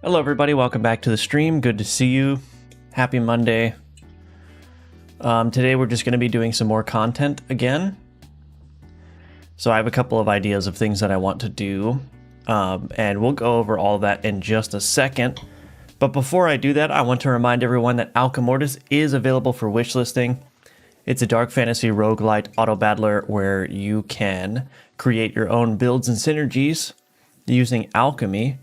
Hello everybody, welcome back to the stream. Good to see you. Happy Monday. Today we're just going to be doing some more content again. So I have a couple of ideas of things that I want to do, and we'll go over all of that in just a second. But before I do that, I want to remind everyone that Alchemortis is available for wishlisting. It's a dark fantasy roguelite auto battler where you can create your own builds and synergies using alchemy.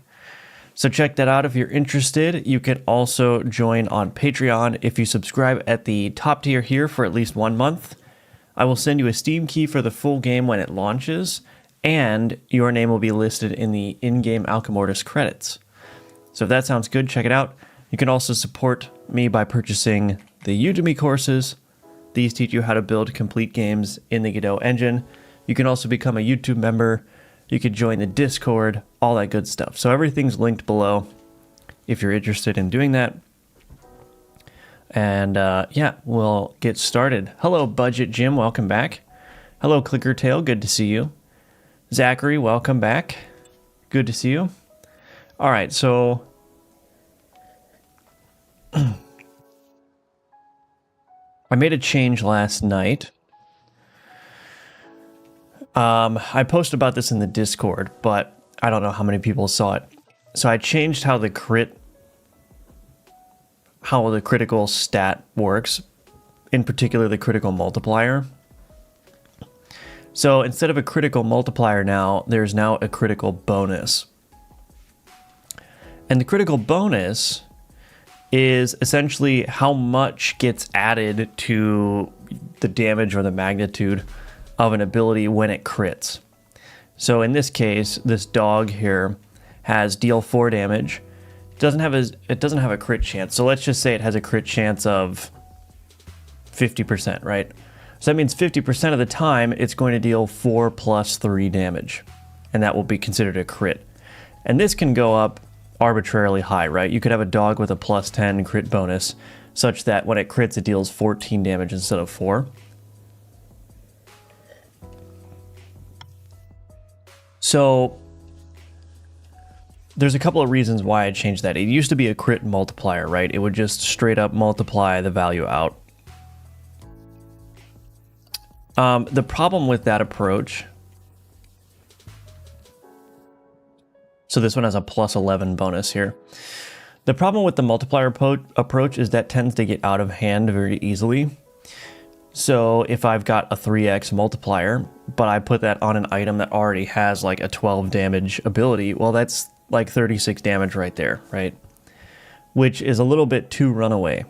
So check that out if you're interested. You can also join on Patreon if you subscribe at the top tier here for at least 1 month. I will send you a Steam key for the full game when it launches, and your name will be listed in the in-game Alchemortis credits. So if that sounds good, check it out. You can also support me by purchasing the Udemy courses. These teach you how to build complete games in the Godot engine. You can also become a YouTube member. You could join the Discord, all that good stuff. So everything's linked below if you're interested in doing that. And yeah, we'll get started. Hello, Budget Jim, welcome back. Hello, Clickertail, good to see you. Zachary, welcome back. Good to see you. All right, so I made a change last night. I posted about this in the Discord, but I don't know how many people saw it. So I changed how the critical stat works, in particular the critical multiplier. So instead of a critical multiplier now, there's now a critical bonus. And the critical bonus is essentially how much gets added to the damage or the magnitude of an ability when it crits. So in this case, this dog here has deal 4 damage. It doesn't have a crit chance. So let's just say it has a crit chance of 50%, right? So that means 50% of the time it's going to deal 4 plus 3 damage, and that will be considered a crit. And this can go up arbitrarily high, right? You could have a dog with a plus 10 crit bonus such that when it crits it deals 14 damage instead of 4. So there's a couple of reasons why I changed that. It used to be a crit multiplier, right? It would just straight up multiply the value out. The problem with that approach, so this one has a plus 11 bonus here. The problem with the multiplier approach is that tends to get out of hand very easily. So if I've got a 3x multiplier, but I put that on an item that already has like a 12 damage ability, well, that's like 36 damage right there, right? Which is a little bit too runaway.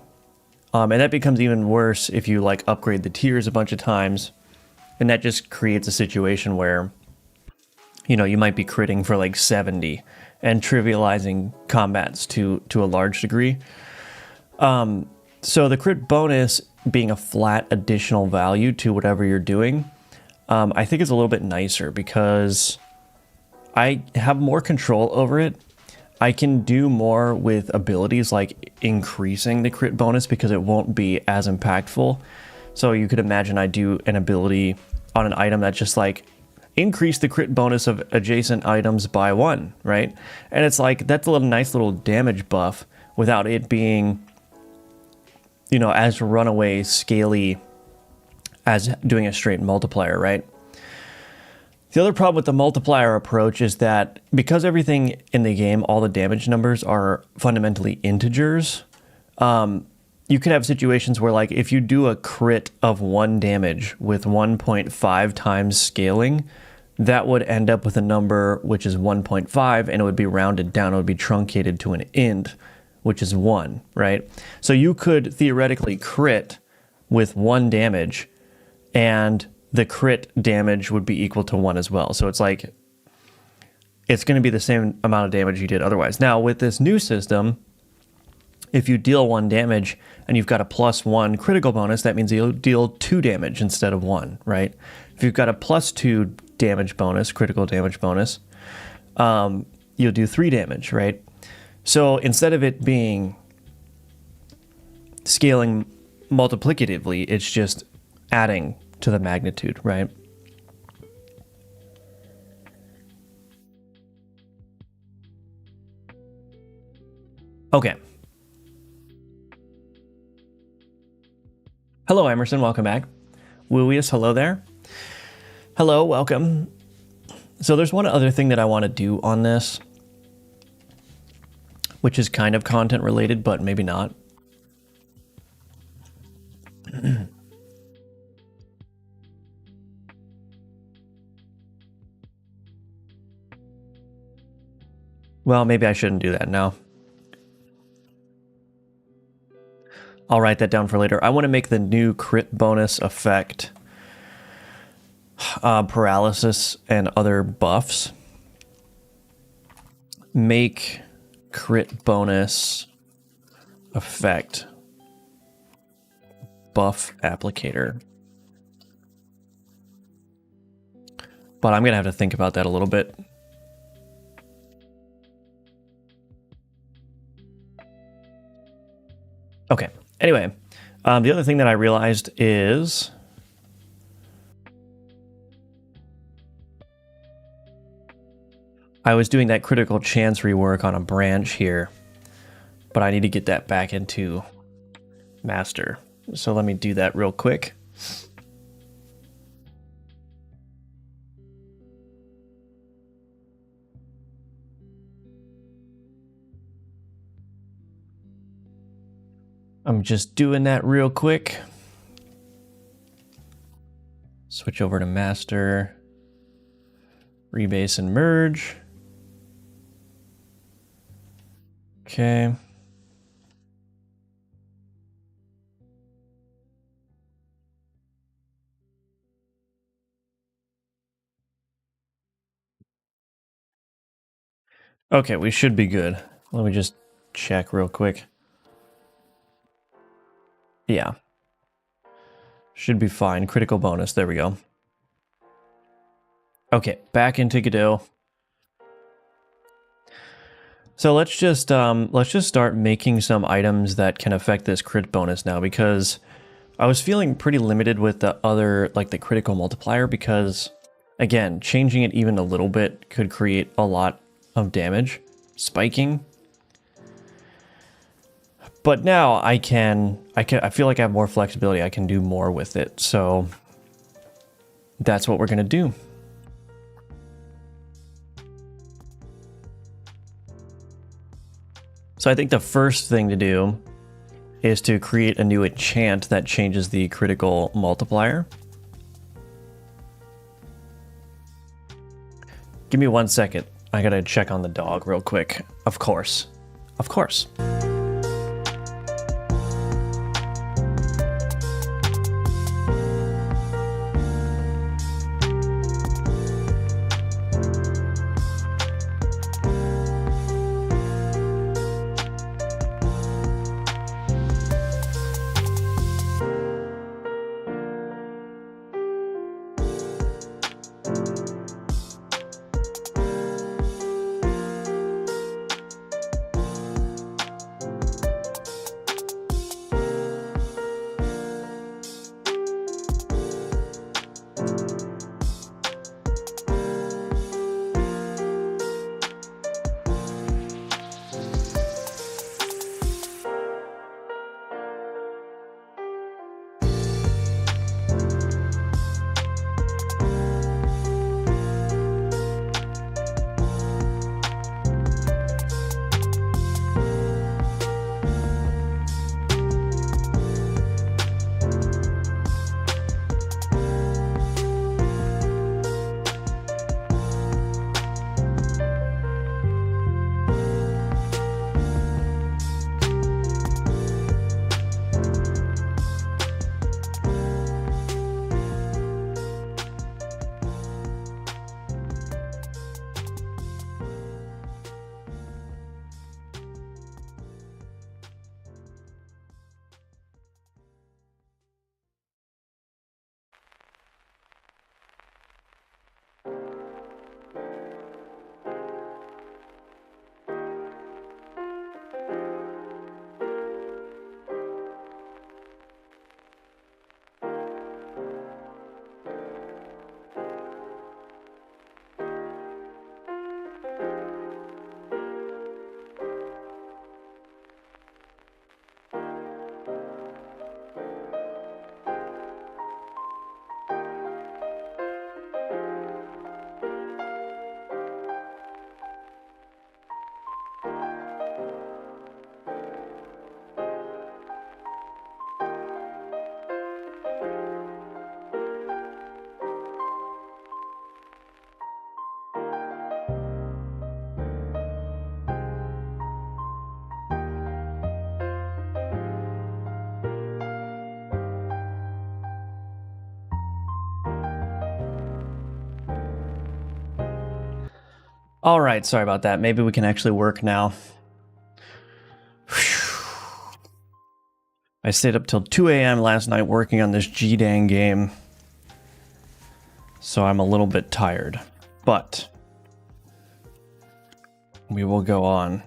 And that becomes even worse if you like upgrade the tiers a bunch of times. And that just creates a situation where, you know, you might be critting for like 70 and trivializing combats to a large degree. So the crit bonus being a flat additional value to whatever you're doing, I think is a little bit nicer because I have more control over it. I can do more with abilities like increasing the crit bonus because it won't be as impactful. So you could imagine I do an ability on an item that just like increase the crit bonus of adjacent items by 1, right? And it's like, that's a nice little damage buff without it being, you know, as runaway scaly as doing a straight multiplier, right? The other problem with the multiplier approach is that because everything in the game, all the damage numbers are fundamentally integers, you could have situations where like if you do a crit of 1 damage with 1.5 times scaling, that would end up with a number which is 1.5 and it would be rounded down, it would be truncated to an int, which is 1, right? So you could theoretically crit with 1 damage and the crit damage would be equal to 1 as well. So it's like, it's going to be the same amount of damage you did otherwise. Now with this new system, if you deal 1 damage and you've got a plus 1 critical bonus, that means you'll deal 2 damage instead of 1, right? If you've got a plus 2 damage bonus, critical damage bonus, you'll do 3 damage, right? So instead of it being scaling multiplicatively, it's just adding to the magnitude, right? Okay. Hello, Emerson. Welcome back. Wooius, hello there. Hello, welcome. So there's one other thing that I want to do on this, which is kind of content related, but maybe not. Well, maybe I shouldn't do that now. I'll write that down for later. I want to make the new crit bonus effect paralysis and other buffs. Make crit bonus effect buff applicator. But I'm going to have to think about that a little bit. Okay. Anyway, the other thing that I realized is I was doing that critical chance rework on a branch here, but I need to get that back into master. So let me do that real quick. I'm just doing that real quick. Switch over to master, rebase and merge. Okay. Okay, we should be good. Let me just check real quick. Yeah. Should be fine. Critical bonus. There we go. Okay, back into Godot. So let's just start making some items that can affect this crit bonus now, because I was feeling pretty limited with the other, like the critical multiplier, because again, changing it even a little bit could create a lot of damage, spiking. But now I feel like I have more flexibility. I can do more with it. So that's what we're going to do. So I think the first thing to do is to create a new enchant that changes the critical multiplier. Give me 1 second. I gotta check on the dog real quick. Of course. Of course. All right, sorry about that. Maybe we can actually work now. I stayed up till 2 a.m. last night working on this G-dang game. So I'm a little bit tired. But we will go on.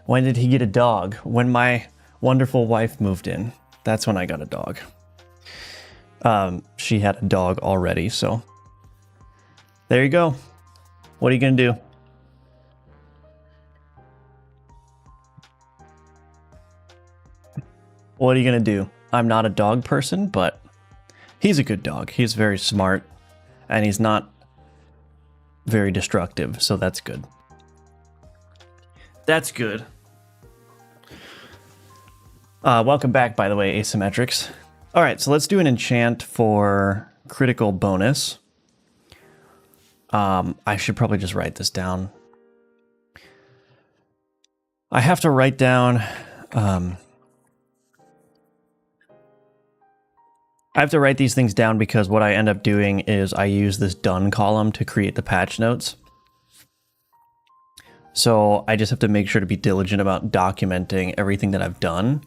When did he get a dog? When my wonderful wife moved in. That's when I got a dog. She had a dog already, so... There you go. What are you gonna do? What are you gonna do? I'm not a dog person, but he's a good dog. He's very smart, and he's not very destructive, so that's good. That's good. Welcome back, by the way, Asymmetrics. All right, so let's do an enchant for critical bonus. I should probably just write this down. I have to write down... I have to write these things down because what I end up doing is I use this done column to create the patch notes. So I just have to make sure to be diligent about documenting everything that I've done.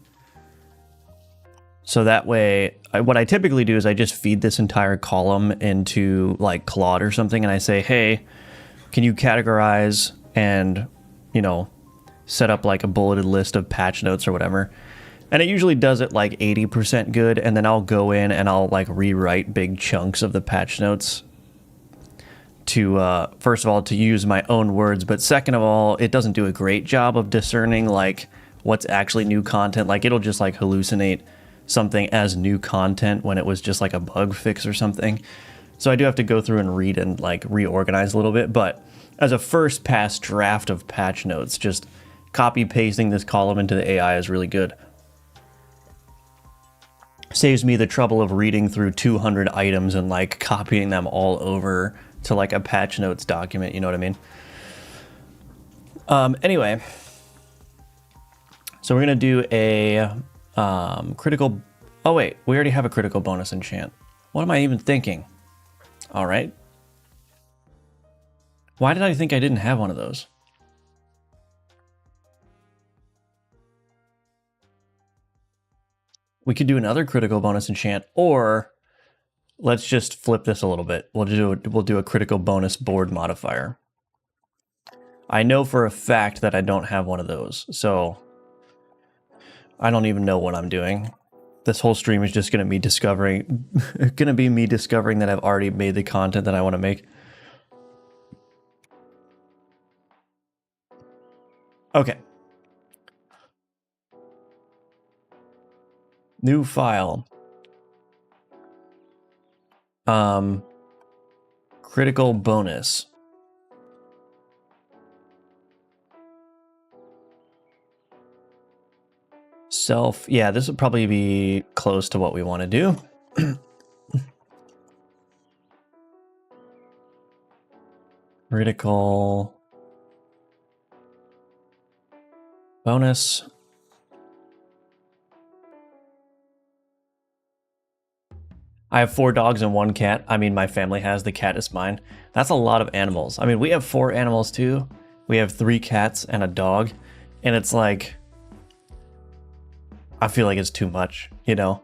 So that way, what I typically do is I just feed this entire column into like Claude or something, and I say, hey, can you categorize and, you know, set up like a bulleted list of patch notes or whatever. And it usually does it like 80% good, and then I'll go in and I'll like rewrite big chunks of the patch notes to, first of all, to use my own words, but second of all, it doesn't do a great job of discerning like what's actually new content. Like it'll just like hallucinate something as new content when it was just like a bug fix or something. So I do have to go through and read and like reorganize a little bit, but as a first pass draft of patch notes, just copy pasting this column into the AI is really good. Saves me the trouble of reading through 200 items and like copying them all over to like a patch notes document, you know what I mean? Anyway, so we're gonna do a critical... Oh wait, we already have a critical bonus enchant. What am I even thinking? All right. Why did I think I didn't have one of those? We could do another critical bonus enchant, or let's just flip this a little bit. We'll do a critical bonus board modifier. I know for a fact that I don't have one of those, so I don't even know what I'm doing. This whole stream is just going to be me discovering that I've already made the content that I want to make. Okay. New file. Critical bonus. Self, yeah, this would probably be close to what we want to do. Critical bonus. I have 4 dogs and 1 cat. I mean, my family has. The cat is mine. That's a lot of animals. I mean, we have 4 animals too. We have 3 cats and a dog. And it's like... I feel like it's too much, you know?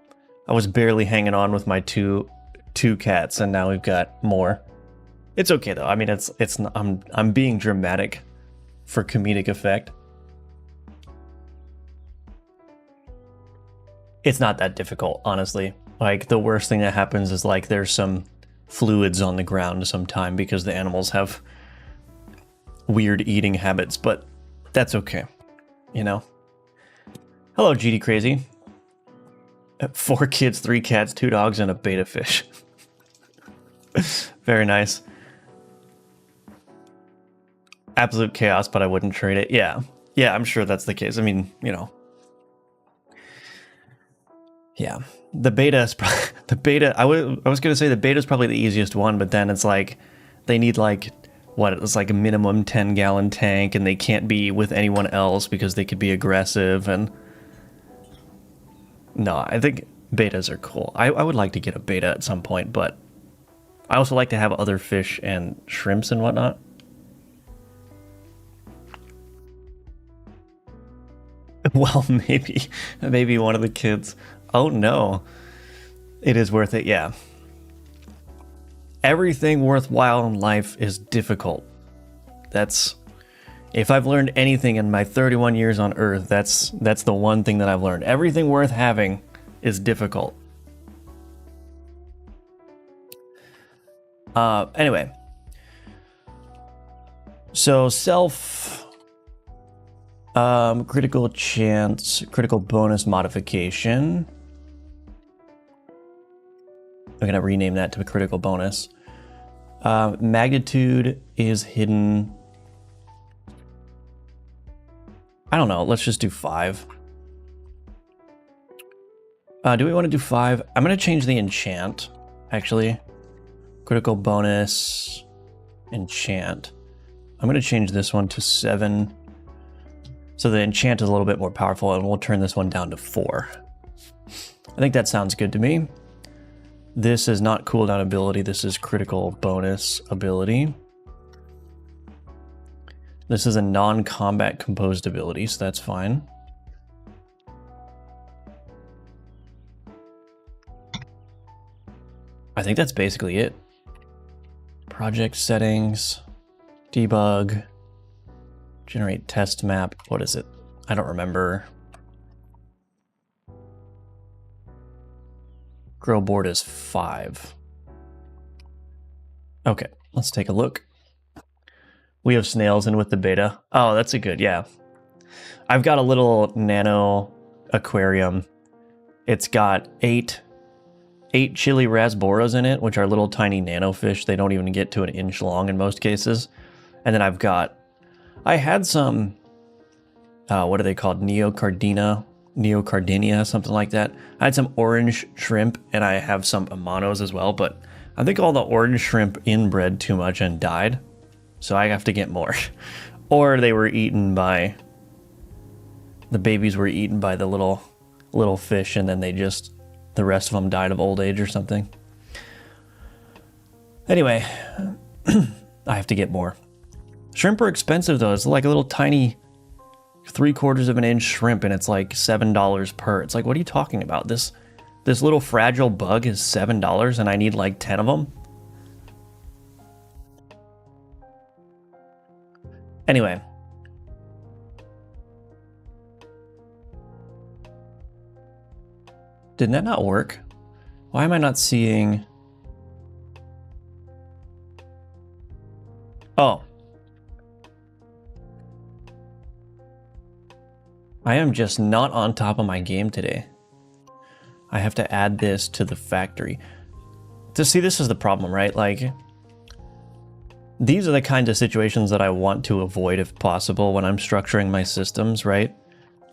I was barely hanging on with my two cats, and now we've got more. It's okay though. I mean, I'm being dramatic for comedic effect. It's not that difficult, honestly. Like, the worst thing that happens is like there's some fluids on the ground sometime because the animals have weird eating habits, but that's okay, you know? Hello, GD Crazy. 4 kids, 3 cats, 2 dogs, and a beta fish. Very nice. Absolute chaos, but I wouldn't trade it. Yeah. Yeah, I'm sure that's the case. I mean, you know. Yeah. The beta is probably... The beta... I was going to say the beta is probably the easiest one, but then it's like... They need like... What? It was like a minimum 10-gallon tank, and they can't be with anyone else because they could be aggressive, and... No, I think betas are cool. I would like to get a beta at some point, but I also like to have other fish and shrimps and whatnot. Well, maybe one of the kids. Oh no, it is worth it. Yeah. Everything worthwhile in life is difficult. That's, if I've learned anything in my 31 years on Earth, that's the one thing that I've learned. Everything worth having is difficult. Anyway. So critical chance, critical bonus modification. I'm gonna rename that to a critical bonus. Magnitude is hidden. I don't know, let's just do 5. Do we want to do 5? I'm gonna change the enchant, actually. Critical bonus, enchant. I'm gonna change this one to 7. So the enchant is a little bit more powerful, and we'll turn this one down to 4. I think that sounds good to me. This is not cooldown ability, this is critical bonus ability. This is a non-combat composed ability, so that's fine. I think that's basically it. Project settings, debug, generate test map. What is it? I don't remember. Grow board is 5. Okay, let's take a look. We have snails in with the beta. Oh, that's a good, yeah. I've got a little nano aquarium. It's got 8 chili rasboras in it, which are little tiny nano fish. They don't even get to an inch long in most cases. And then I had some, what are they called? Neocardinia, something like that. I had some orange shrimp, and I have some amanos as well, but I think all the orange shrimp inbred too much and died. So I have to get more. Or they were eaten by, the babies were eaten by the little fish, and then the rest of them died of old age or something. Anyway, I have to get more. Shrimp are expensive though. It's like a little tiny 3/4 of an inch shrimp, and it's like $7 per. It's like, what are you talking about? This little fragile bug is $7 and I need like 10 of them? Anyway. Did that not work? Why am I not seeing... Oh. I am just not on top of my game today. I have to add this to the factory. To see, this is the problem, right? Like, these are the kinds of situations that I want to avoid if possible when I'm structuring my systems, right?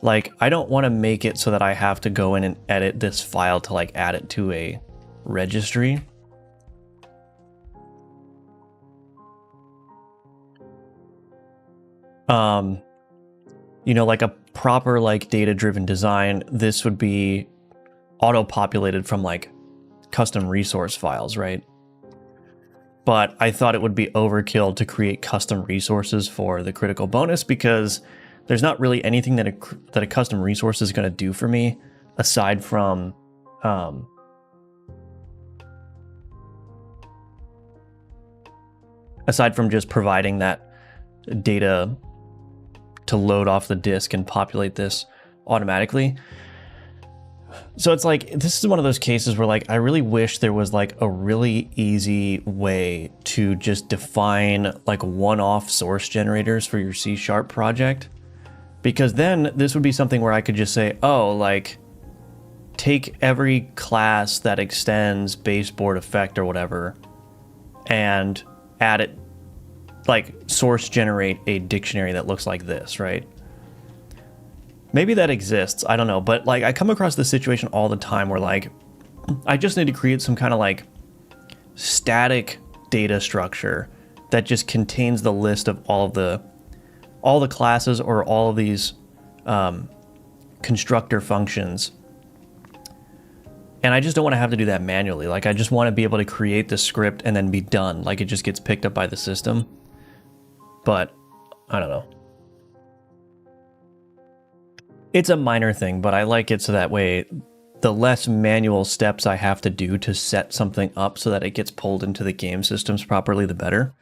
Like, I don't want to make it so that I have to go in and edit this file to like add it to a registry. You know, like a proper like data-driven design, this would be auto-populated from like custom resource files, right? But I thought it would be overkill to create custom resources for the critical bonus, because there's not really anything that a custom resource is going to do for me aside from just providing that data to load off the disk and populate this automatically. So it's like, this is one of those cases where like, I really wish there was like a really easy way to just define like one-off source generators for your C# project. Because then this would be something where I could just say, oh, like take every class that extends baseboard effect or whatever and add it, like source generate a dictionary that looks like this, right? Maybe that exists, I don't know, but like I come across this situation all the time where like I just need to create some kind of like static data structure that just contains the list of all the classes or all of these constructor functions And I just don't want to have to do that manually. Like, I just want to be able to create the script and then be done. Like, it just gets picked up by the system. But, I don't know. It's a minor thing, but I like it so that way the less manual steps I have to do to set something up so that it gets pulled into the game systems properly, the better.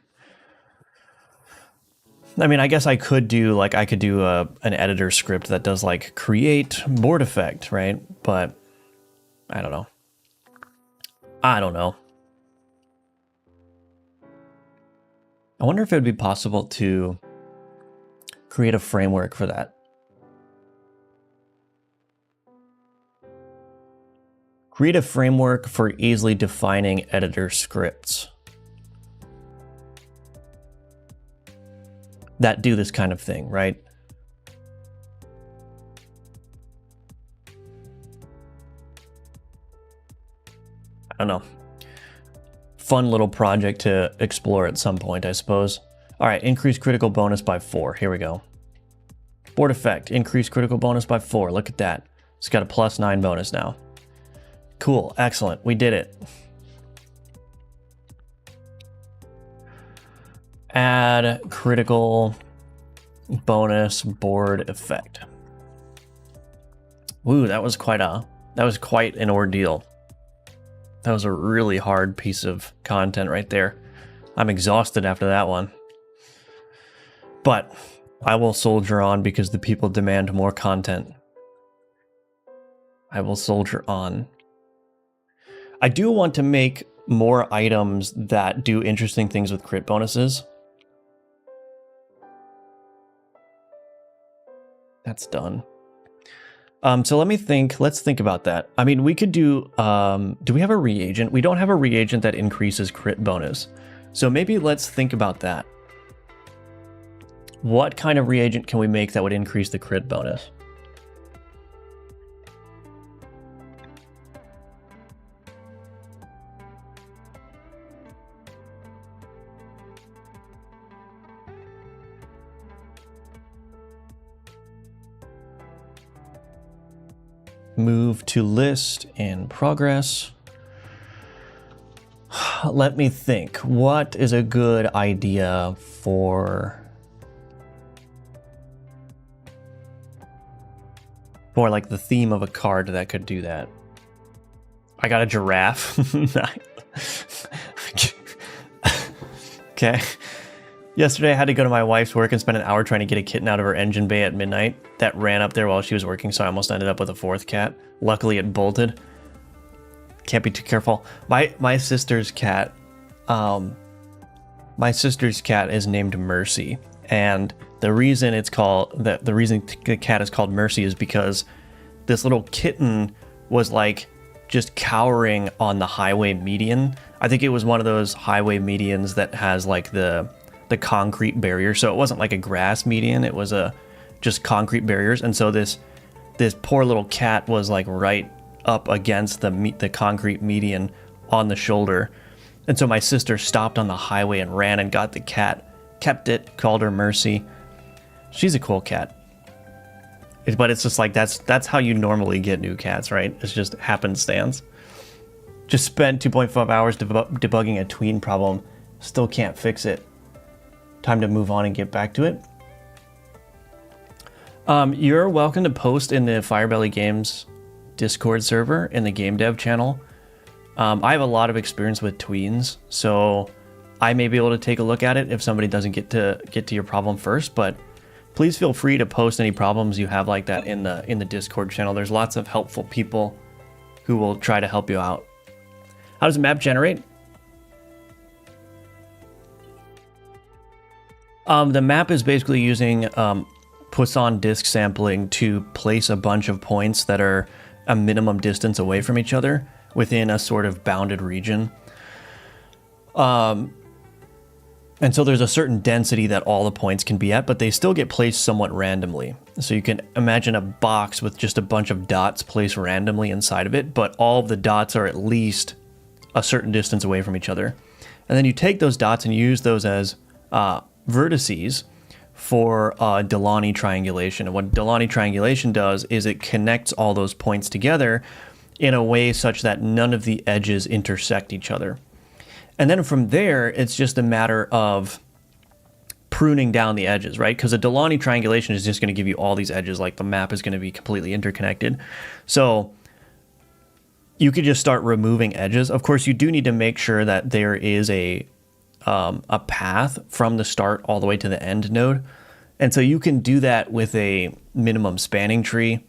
I mean, I guess I could do an editor script that does like create board effect, right? But I don't know. I wonder if it would be possible to create a framework for that. Create a framework for easily defining editor scripts that do this kind of thing, right? I don't know. Fun little project to explore at some point, I suppose. All right, increase critical bonus by 4. Here we go. Board effect, increase critical bonus by 4. Look at that. It's got a +9 bonus now. Cool, excellent, we did it. Add critical bonus board effect. Ooh, that was quite an ordeal. That was a really hard piece of content right there. I'm exhausted after that one. But I will soldier on because the people demand more content. I will soldier on. I do want to make more items that do interesting things with crit bonuses. That's done. So let's think about that. I mean, we could do we have a reagent? We don't have a reagent that increases crit bonus. So maybe let's think about that. What kind of reagent can we make that would increase the crit bonus? Move to list in progress. Let me think. What is a good idea for like the theme of a card that could do that? I got a giraffe. Okay. Yesterday I had to go to my wife's work and spend an hour trying to get a kitten out of her engine bay at midnight. That ran up there while she was working, so I almost ended up with a 4th cat. Luckily it bolted. Can't be too careful. My sister's cat, is named Mercy, and the reason the cat is called Mercy is because this little kitten was like just cowering on the highway median. I think it was one of those highway medians that has like the concrete barrier, so it wasn't like a grass median, it was just concrete barriers, and so this poor little cat was like right up against the concrete median on the shoulder. And so my sister stopped on the highway and ran and got the cat, kept it, called her Mercy. She's a cool cat. But it's just like that's how you normally get new cats, right? It's just happenstance. Just spent 2.5 hours debugging a tween problem, still can't fix it. Time to move on and get back to it. You're welcome to post in the Firebelly Games Discord server in the game dev channel. I have a lot of experience with tweens, so I may be able to take a look at it if somebody doesn't get to your problem first, but please feel free to post any problems you have like that in the Discord channel. There's lots of helpful people who will try to help you out. How does a map generate? The map is basically using Poisson disk sampling to place a bunch of points that are a minimum distance away from each other within a sort of bounded region. And so there's a certain density that all the points can be at, but they still get placed somewhat randomly. So you can imagine a box with just a bunch of dots placed randomly inside of it, but all of the dots are at least a certain distance away from each other. And then you take those dots and use those as vertices for Delaunay triangulation. And what Delaunay triangulation does is it connects all those points together in a way such that none of the edges intersect each other. And then from there, it's just a matter of pruning down the edges, right? Because a Delaunay triangulation is just going to give you all these edges, like the map is going to be completely interconnected. So you could just start removing edges. Of course, you do need to make sure that there is a path from the start all the way to the end node. And so you can do that with a minimum spanning tree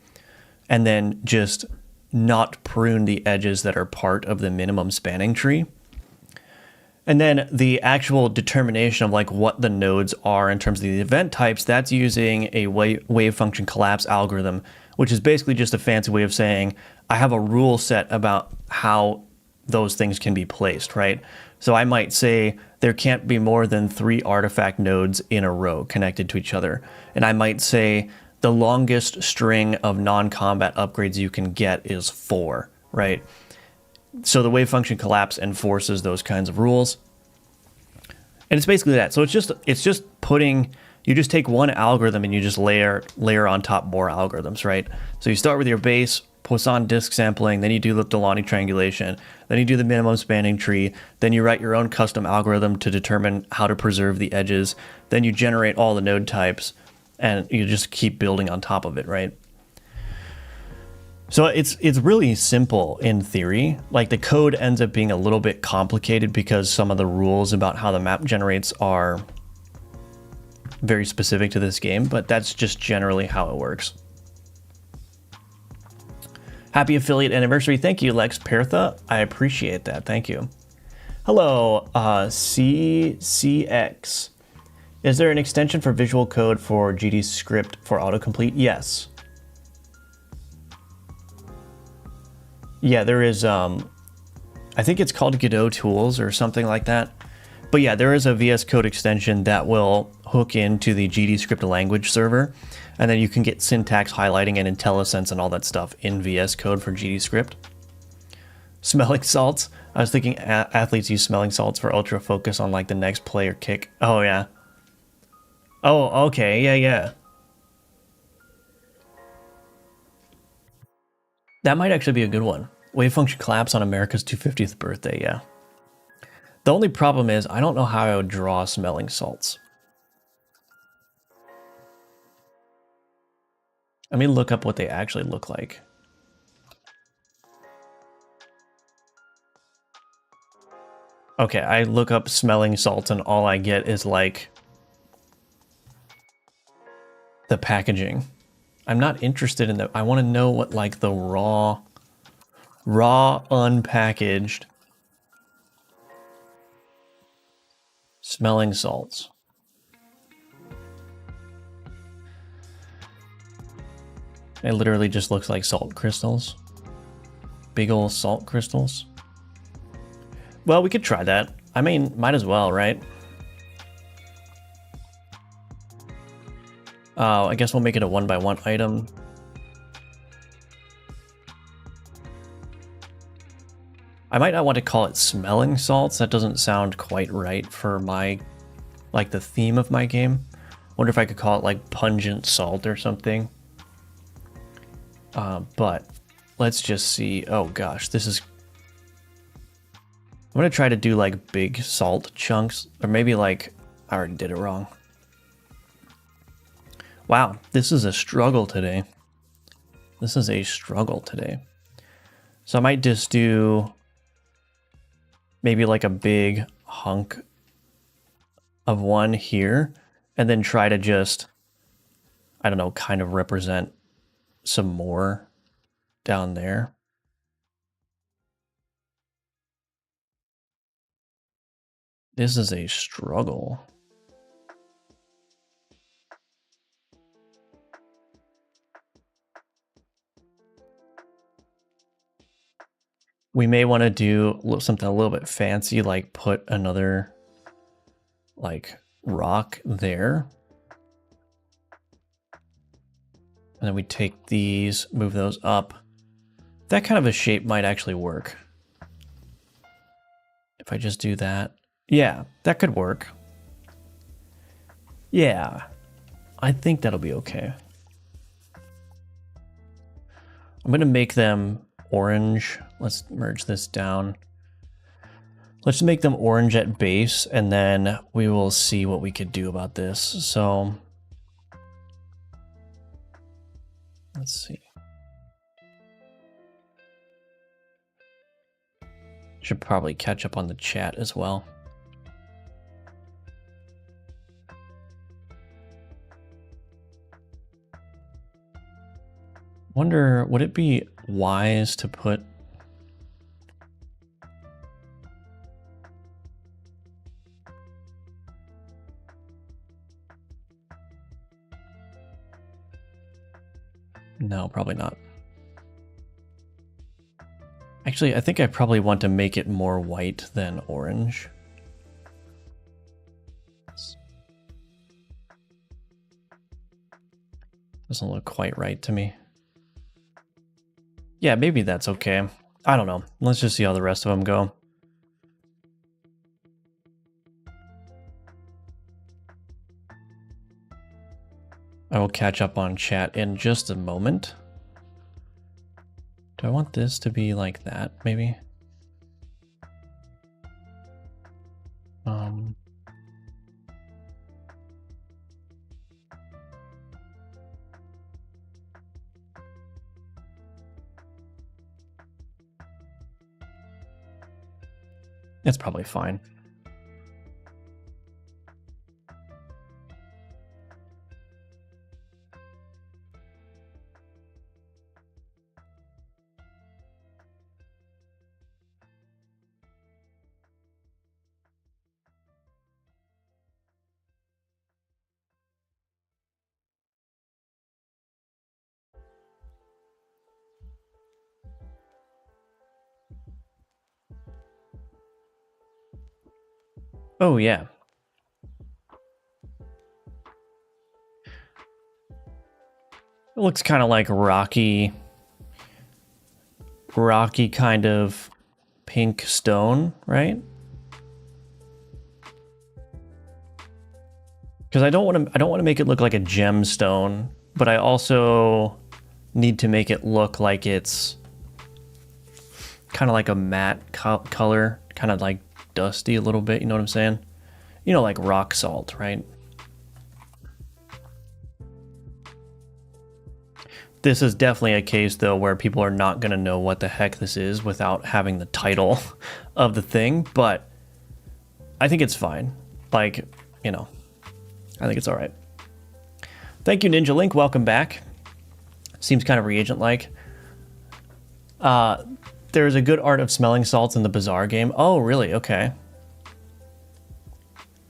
and then just not prune the edges that are part of the minimum spanning tree. And then the actual determination of like what the nodes are in terms of the event types, that's using a wave function collapse algorithm, which is basically just a fancy way of saying I have a rule set about how those things can be placed, right? So I might say there can't be more than 3 artifact nodes in a row connected to each other. And I might say the longest string of non-combat upgrades you can get is 4, right? So the wave function collapse enforces those kinds of rules. And it's basically that. So it's just putting, you just take one algorithm and you just layer on top more algorithms, right? So you start with your base Poisson disk sampling, then you do the Delaunay triangulation, then you do the minimum spanning tree, then you write your own custom algorithm to determine how to preserve the edges, then you generate all the node types, and you just keep building on top of it, right? So it's really simple in theory. Like the code ends up being a little bit complicated because some of the rules about how the map generates are very specific to this game, but that's just generally how it works. Happy affiliate anniversary. Thank you, Lex Pertha. I appreciate that. Thank you. Hello, CCX. Is there an extension for visual code for GD script for autocomplete? Yes. Yeah, there is, I think it's called Godot tools or something like that. But yeah, there is a VS Code extension that will hook into the GD script language server. And then you can get syntax highlighting and IntelliSense and all that stuff in VS Code for GD script. Smelling salts. I was thinking athletes use smelling salts for ultra focus on like the next play or kick. Oh, yeah. Oh, okay. Yeah, yeah. That might actually be a good one. Wave function collapse on America's 250th birthday, yeah. The only problem is I don't know how I would draw smelling salts. Let me look up what they actually look like. Okay, I look up smelling salts and all I get is like the packaging. I'm not interested in that. I want to know what like the raw unpackaged smelling salts. It literally just looks like salt crystals. Big old salt crystals. Well, we could try that. I mean, might as well, right? I guess we'll make it a 1x1 item. I might not want to call it smelling salts. That doesn't sound quite right for my, like the theme of my game. Wonder if I could call it like pungent salt or something. But let's just see. Oh gosh, this is... I'm gonna try to do like big salt chunks, or maybe like, I already did it wrong. Wow, this is a struggle today. This is a struggle today. So I might just do maybe like a big hunk of one here, and then try to just, I don't know, kind of represent some more down there. This is a struggle. We may want to do something a little bit fancy, like put another like rock there. And then we take these, move those up. That kind of a shape might actually work. If I just do that. Yeah, that could work. Yeah, I think that'll be okay. I'm going to make them orange. Let's merge this down. Let's make them orange at base, and then we will see what we could do about this. So let's see. Should probably catch up on the chat as well. Wonder, would it be wise to put... No, probably not. Actually, I think I probably want to make it more white than orange. Doesn't look quite right to me. Yeah, maybe that's okay. I don't know. Let's just see how the rest of them go. I will catch up on chat in just a moment. Do I want this to be like that, maybe? It's probably fine. Oh, yeah. It looks kind of like rocky kind of pink stone, right? Because I don't want to make it look like a gemstone, but I also need to make it look like it's kind of like a matte color, kind of like dusty a little bit, you know what I'm saying? You know, like rock salt, right? This is definitely a case, though, where people are not going to know what the heck this is without having the title of the thing, but I think it's fine. Like, you know, I think it's all right. Thank you, Ninja Link. Welcome back. Seems kind of reagent-like. There's a good art of smelling salts in the Bazaar game. Oh, really? Okay.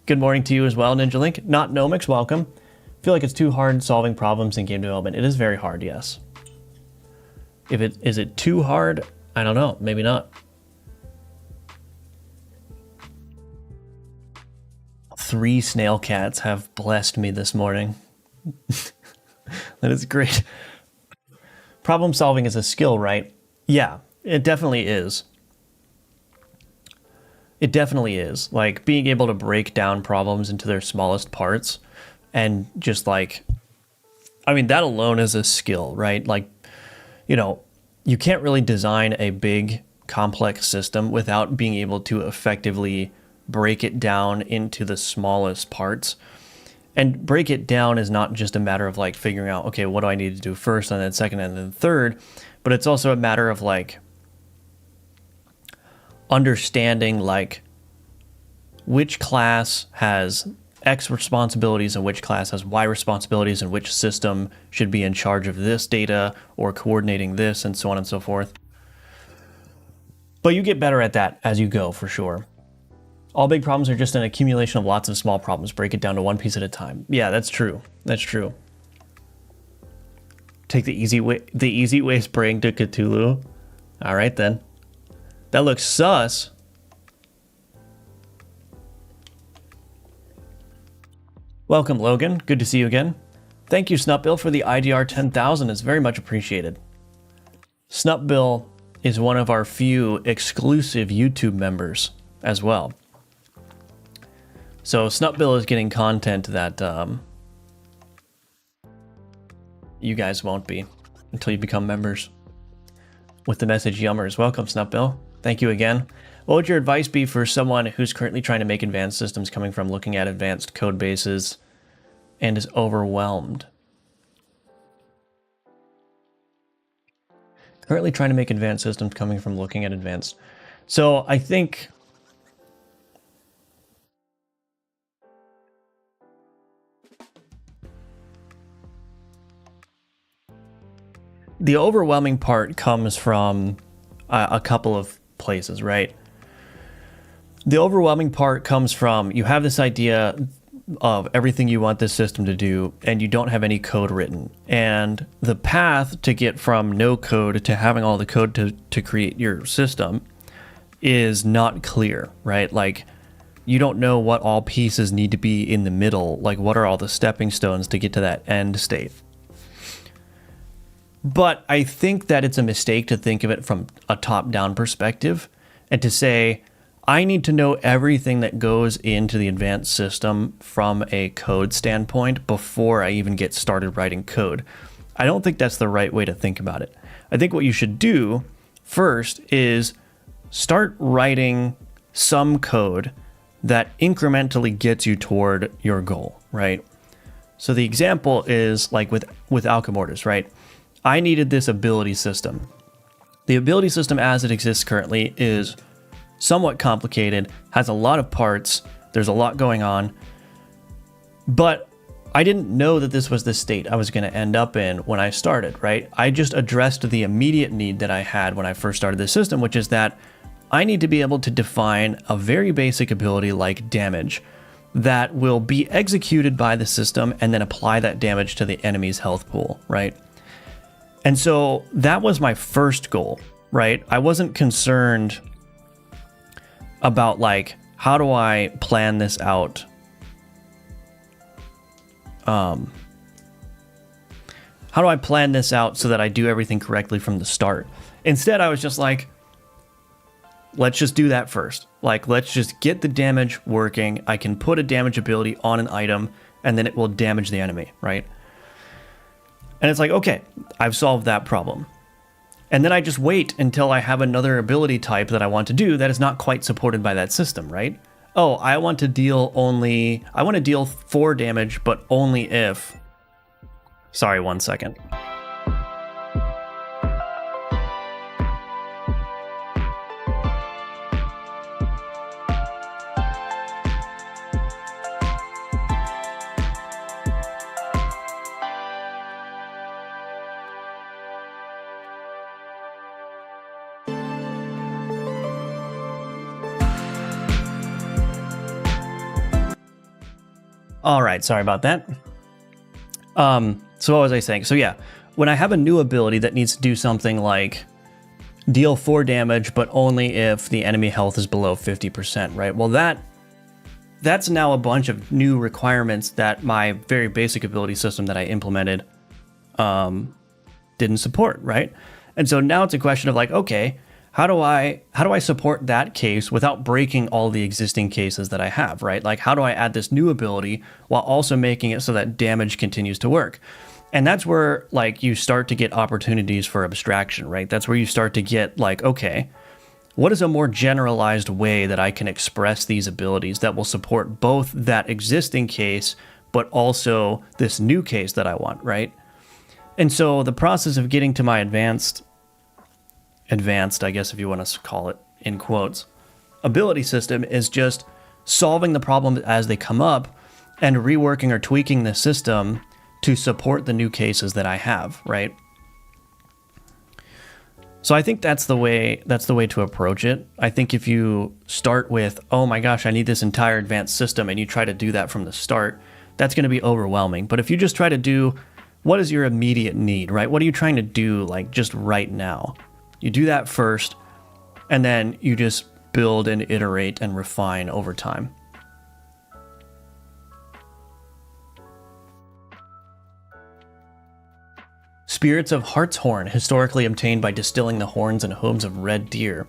Good morning to you as well, Ninja Link. Not Nomics, welcome. Feel like it's too hard solving problems in game development. It is very hard, yes. Is it too hard? I don't know. Maybe not. 3 snail cats have blessed me this morning. That is great. Problem solving is a skill, right? Yeah, it definitely is. It definitely is. Like, being able to break down problems into their smallest parts and just like, I mean, that alone is a skill, right? Like, you know, you can't really design a big, complex system without being able to effectively break it down into the smallest parts. And break it down is not just a matter of like figuring out, okay, what do I need to do first and then second and then third, but it's also a matter of like understanding like which class has X responsibilities and which class has Y responsibilities and which system should be in charge of this data or coordinating this and so on and so forth. But you get better at that as you go, for sure. All big problems are just an accumulation of lots of small problems. Break it down to one piece at a time. Yeah, that's true. That's true. Take the easy way spraying to Cthulhu. All right, then. That looks sus. Welcome, Logan. Good to see you again. Thank you, Snupbill, for the IDR 10,000. It's very much appreciated. Snupbill is one of our few exclusive YouTube members as well. So Snupbill is getting content that you guys won't be until you become members. with the message Yummers. Welcome, Snupbill. Thank you again. What would your advice be for someone who's currently trying to make advanced systems coming from looking at advanced code bases and is overwhelmed? Currently trying to make advanced systems coming from looking at advanced. So I think the overwhelming part comes from a couple of places, right? The overwhelming part comes from you have this idea of everything you want this system to do, and you don't have any code written. And the path to get from no code to having all the code to create your system is not clear, right? Like, you don't know what all pieces need to be in the middle. Like, what are all the stepping stones to get to that end state? But I think that it's a mistake to think of it from a top-down perspective and to say, I need to know everything that goes into the advanced system from a code standpoint before I even get started writing code. I don't think that's the right way to think about it. I think what you should do first is start writing some code that incrementally gets you toward your goal, right? So the example is like with Alchemortis, right? I needed this ability system. The ability system as it exists currently is somewhat complicated, has a lot of parts, there's a lot going on, but I didn't know that this was the state I was going to end up in when I started, right? I just addressed the immediate need that I had when I first started this system, which is that I need to be able to define a very basic ability like damage that will be executed by the system and then apply that damage to the enemy's health pool, right? And so that was my first goal, right? I wasn't concerned about like, how do I plan this out? How do I plan this out so that I do everything correctly from the start? Instead, I was just like, let's just do that first. Like, let's just get the damage working. I can put a damage ability on an item and then it will damage the enemy, right? And it's like, okay, I've solved that problem. And then I just wait until I have another ability type that I want to do that is not quite supported by that system, right? Oh, I want to deal 4 damage, but only if... Sorry, 1 second. All right, sorry about that. So what was I saying? So yeah, when I have a new ability that needs to do something like deal 4 damage, but only if the enemy health is below 50%, right? Well, that's now a bunch of new requirements that my very basic ability system that I implemented didn't support, right? And so now it's a question of like, okay, how do I support that case without breaking all the existing cases that I have, right? Like, how do I add this new ability while also making it so that damage continues to work? And that's where like you start to get opportunities for abstraction, right? That's where you start to get like, okay, what is a more generalized way that I can express these abilities that will support both that existing case, but also this new case that I want, right? And so the process of getting to my advanced, I guess if you want to call it in quotes, ability system is just solving the problems as they come up and reworking or tweaking the system to support the new cases that I have, right? So I think that's the way to approach it. I think if you start with, oh my gosh, I need this entire advanced system, and you try to do that from the start, that's going to be overwhelming. But if you just try to do, what is your immediate need, right? What are you trying to do like just right now? You do that first, and then you just build and iterate and refine over time. Spirits of hartshorn, historically obtained by distilling the horns and hooves of red deer.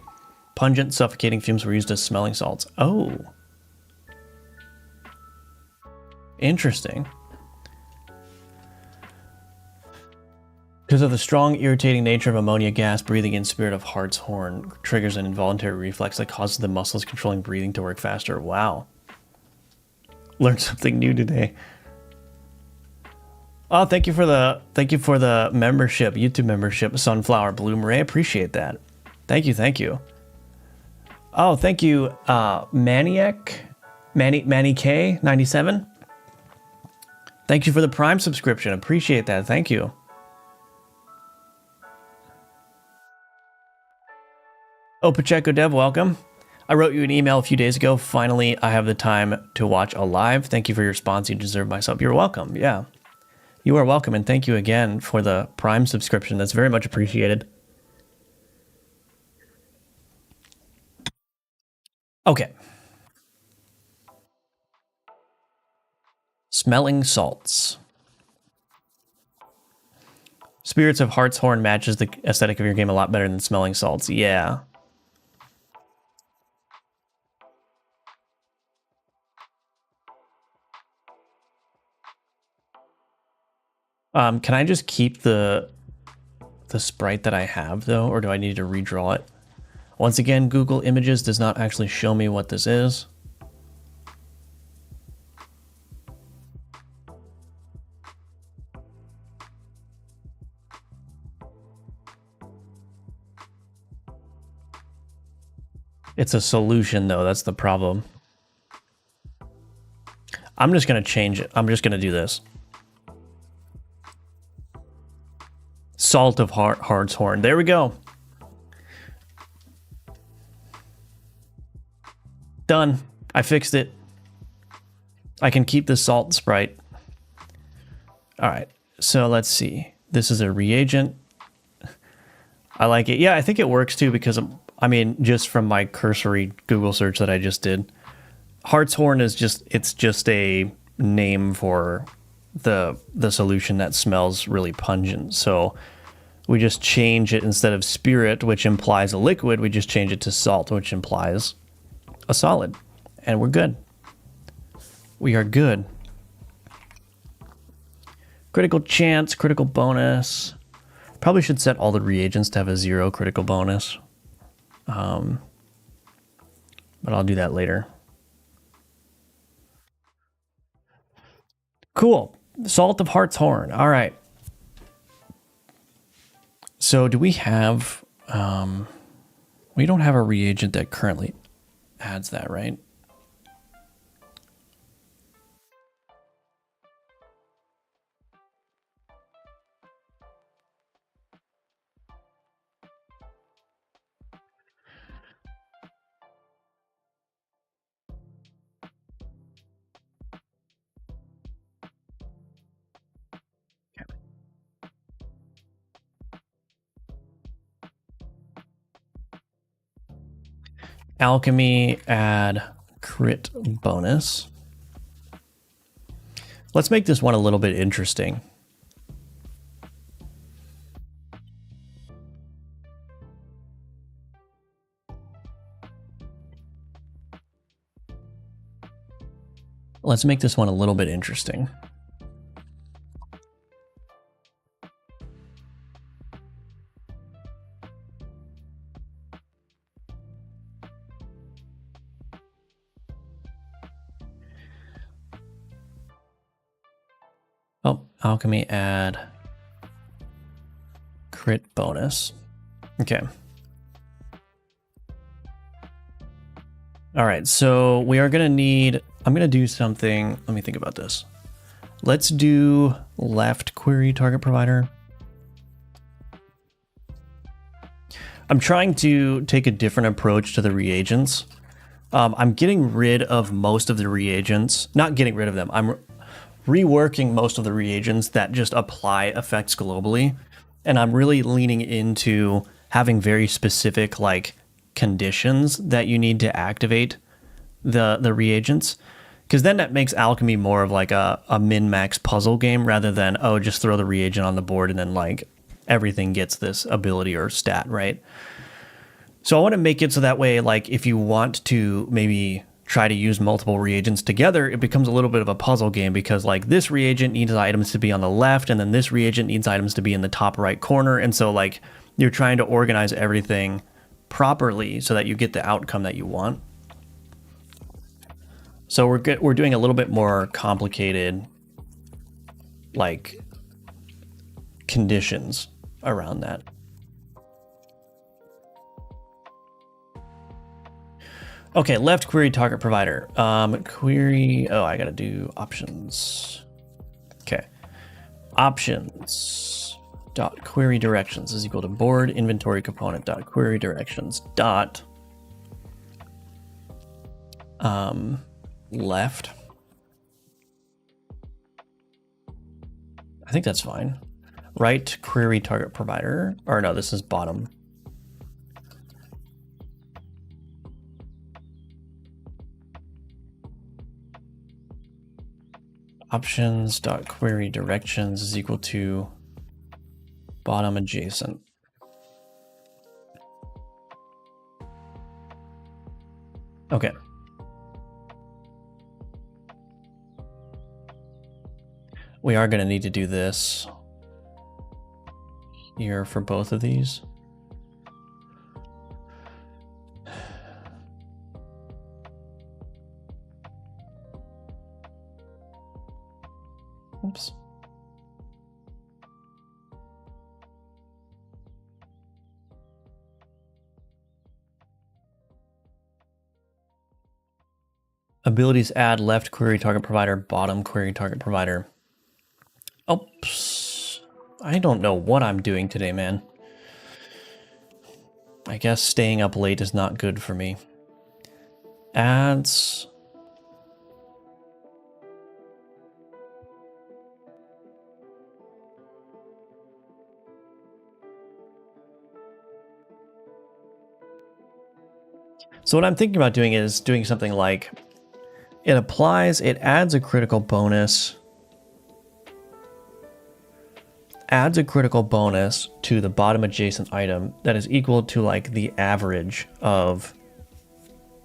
Pungent, suffocating fumes were used as smelling salts. Oh. Interesting. Because of the strong, irritating nature of ammonia gas, breathing in Spirit of Heart's Horn triggers an involuntary reflex that causes the muscles controlling breathing to work faster. Wow. Learned something new today. Oh, thank you for the membership, YouTube membership, Sunflower Bloom Ray. Appreciate that. Thank you, thank you. Oh, thank you, Maniac, Manny K 97. Thank you for the Prime subscription. Appreciate that. Thank you. Oh, Pacheco Dev, welcome. I wrote you an email a few days ago. Finally, I have the time to watch a live. Thank you for your response. You deserve myself. You're welcome. Yeah. You are welcome, and thank you again for the Prime subscription. That's very much appreciated. Okay. Smelling salts. Spirits of Heart's Horn matches the aesthetic of your game a lot better than Smelling Salts. Yeah. Can I just keep the sprite that I have, though, or do I need to redraw it? Once again, Google Images does not actually show me what this is. It's a solution, though. That's the problem. I'm just going to change it. I'm just going to do this. Salt of Heart's Horn. There we go. Done. I fixed it. I can keep the salt sprite. All right. So let's see. This is a reagent. I like it. Yeah, I think it works too because, I mean, just from my cursory Google search that I just did, Heart's Horn is it's just a name for the solution that smells really pungent. So we just change it, instead of spirit, which implies a liquid, we just change it to salt, which implies a solid. And we're good. We are good. Critical chance, critical bonus. Probably should set all the reagents to have a 0 critical bonus. But I'll do that later. Cool. Salt of Heart's Horn. All right. So do we have... we don't have a reagent that currently adds that, right? Alchemy, add crit bonus. Let's make this one a little bit interesting. Let's make this one a little bit interesting. Oh, alchemy, add crit bonus. Okay. All right, so we are going to need, I'm going to do something. Let me think about this. Let's do left query target provider. I'm trying to take a different approach to the reagents. I'm getting rid of most of the reagents, not getting rid of them. I'm reworking most of the reagents that just apply effects globally. And I'm really leaning into having very specific like conditions that you need to activate the reagents. Because then that makes alchemy more of like a min-max puzzle game rather than, oh, just throw the reagent on the board and then like everything gets this ability or stat, right? So I want to make it so that way, like if you want to maybe try to use multiple reagents together, it becomes a little bit of a puzzle game, because like this reagent needs items to be on the left, and then this reagent needs items to be in the top right corner. And so like you're trying to organize everything properly so that you get the outcome that you want. So we're doing a little bit more complicated like conditions around that. Okay, left query target provider. Query, oh, I gotta do options. Okay. Options dot query directions is equal to board inventory component dot query directions dot left. I think that's fine. Right query target provider, or no, this is bottom. Options dot query directions is equal to bottom adjacent. Okay. We are going to need to do this here for both of these. Oops. Abilities add left query target provider, bottom query target provider. Oops. I don't know what I'm doing today, man. I guess staying up late is not good for me. Adds. So what I'm thinking about doing is doing something like it adds a critical bonus. Adds a critical bonus to the bottom adjacent item that is equal to like the average of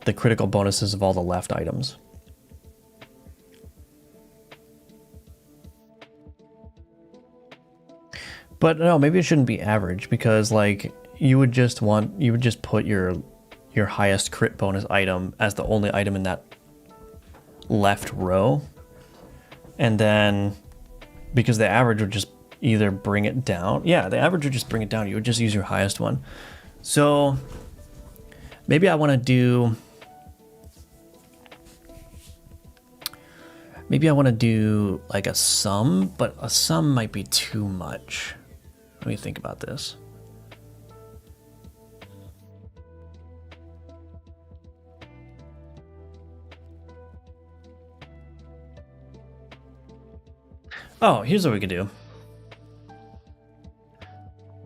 the critical bonuses of all the left items. But no, maybe it shouldn't be average, because like you would just put your highest crit bonus item as the only item in that left row. And then because the average would just either bring it down. Yeah, the average would just bring it down. You would just use your highest one. So maybe I want to do like a sum, but a sum might be too much. Let me think about this. Oh, here's what we could do.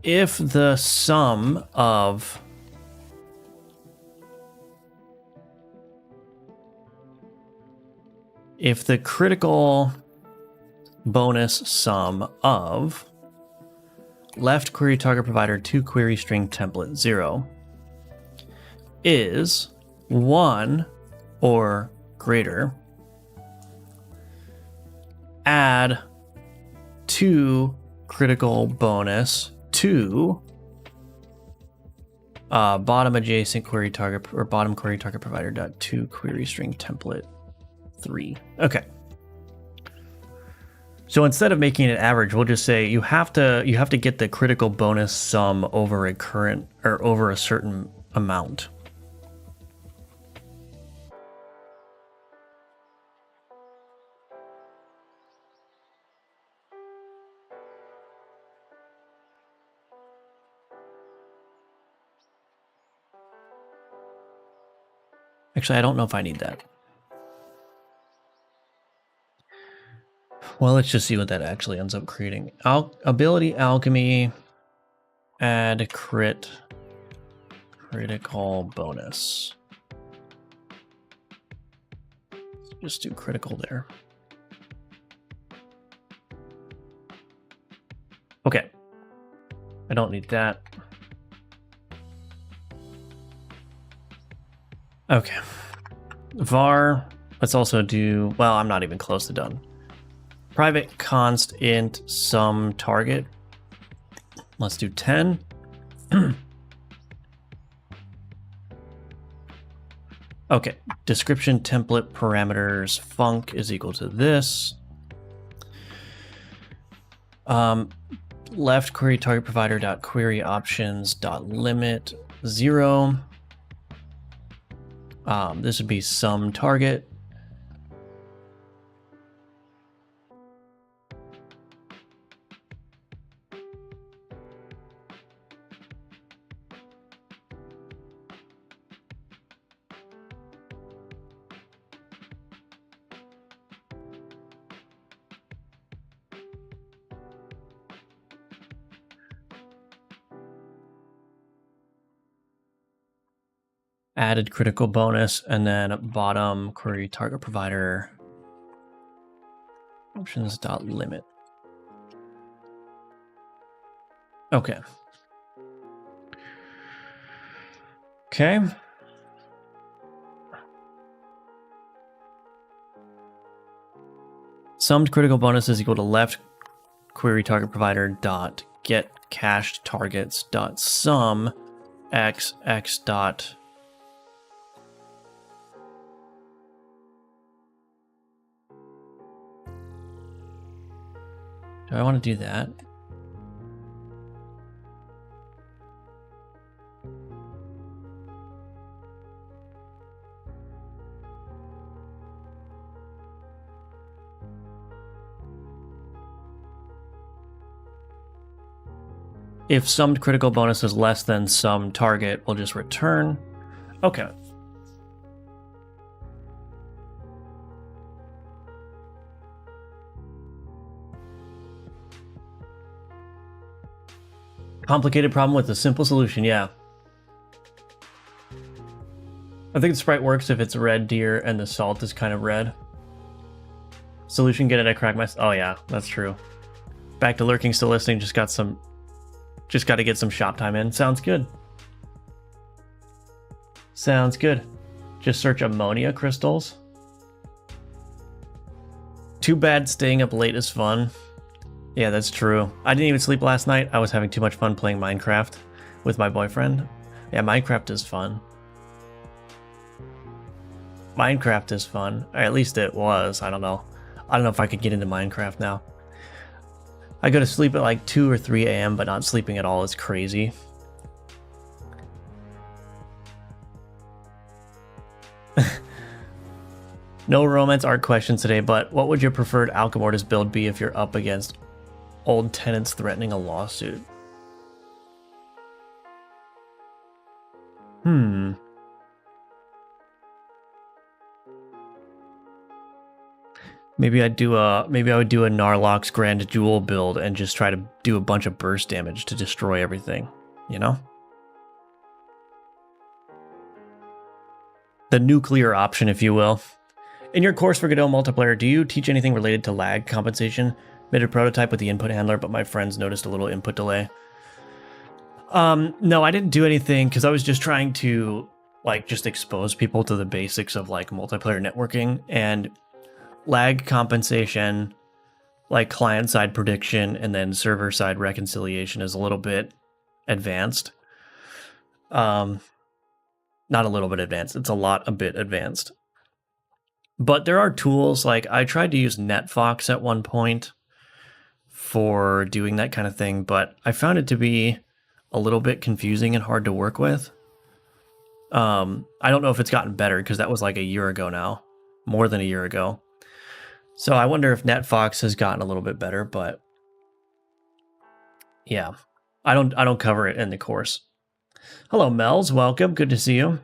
If the sum of the critical bonus sum of left query target provider to query string template 0 is 1 or greater, add 2 critical bonus to bottom adjacent query target or bottom query target provider dot to query string template 3. Okay. So instead of making it average, we'll just say you have to get the critical bonus sum over a current or over a certain amount. Actually, I don't know if I need that. Well, let's just see what that actually ends up creating. Ability alchemy, add critical bonus. Just do critical there. Okay. I don't need that. Okay. var, let's also do, well, I'm not even close to done. Private const int sum target. Let's do 10. Okay, description template parameters func is equal to this. Left query target provider dot query options dot limit 0. This would be sum target. Added critical bonus, and then bottom query target provider options dot limit. Okay. Okay. Summed critical bonus is equal to left query target provider dot get cached targets dot sum x dot. Do I want to do that? If summed critical bonus is less than sum target, we'll just return. Okay. Complicated problem with a simple solution, yeah. I think the sprite works if it's red deer and the salt is kind of red. Solution, get it, I crack my... Oh yeah, that's true. Back to lurking, still listening, just got to get some shop time in. Sounds good. Sounds good. Just search ammonia crystals. Too bad staying up late is fun. Yeah, that's true. I didn't even sleep last night. I was having too much fun playing Minecraft with my boyfriend. Yeah, Minecraft is fun. Minecraft is fun. Or at least it was. I don't know. I don't know if I could get into Minecraft now. I go to sleep at like 2 or 3 a.m., but not sleeping at all is crazy. No romance art questions today, but what would your preferred Alchemortis build be if you're up against old tenants threatening a lawsuit? Maybe I would do a Narlock's Grand Jewel build and just try to do a bunch of burst damage to destroy everything, you know? The nuclear option, if you will. In your course for Godot multiplayer, do you teach anything related to lag compensation? Made a prototype with the input handler, but my friends noticed a little input delay. No, I didn't do anything because I was just trying to just expose people to the basics of multiplayer networking, and lag compensation, client-side prediction, and then server-side reconciliation is a little bit advanced. Not a little bit advanced, it's a bit advanced. But there are tools, I tried to use NetFox at one point for doing that kind of thing, but I found it to be a little bit confusing and hard to work with. I don't know if it's gotten better because that was a year ago now, more than a year ago. So I wonder if NetFox has gotten a little bit better, but yeah, I don't cover it in the course. Hello, Mel's, welcome. Good to see you.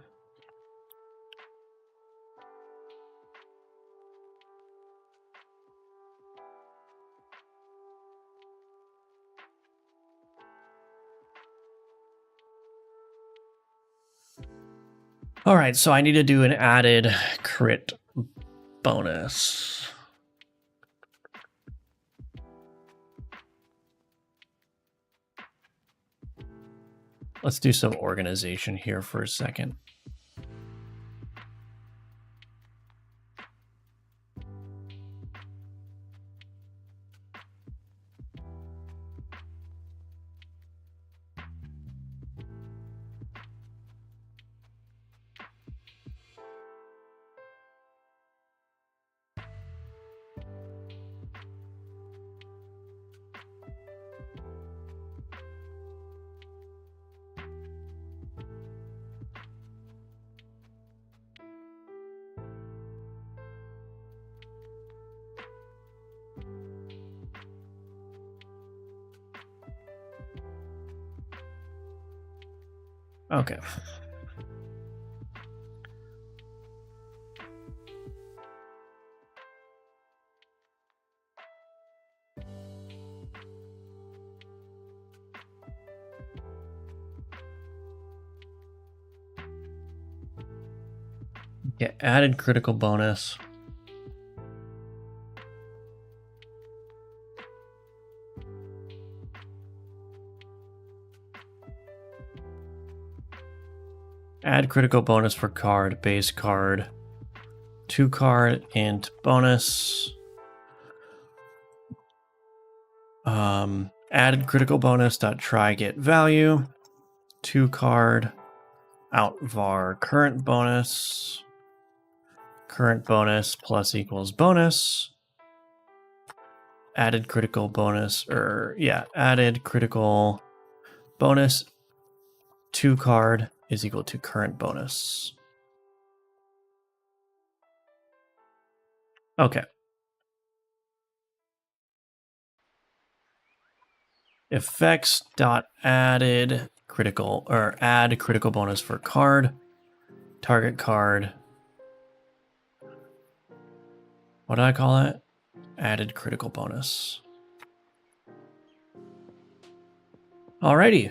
All right, so I need to do an added crit bonus. Let's do some organization here for a second. Okay. Get added critical bonus. Add critical bonus for card, base card, 2 card, int bonus. Added critical bonus dot try get value, 2 card, out var current bonus plus equals bonus. Added critical bonus, added critical bonus 2 card is equal to current bonus. Okay. Effects dot added critical, or add critical bonus for card, target card. What did I call it? Added critical bonus. Alrighty.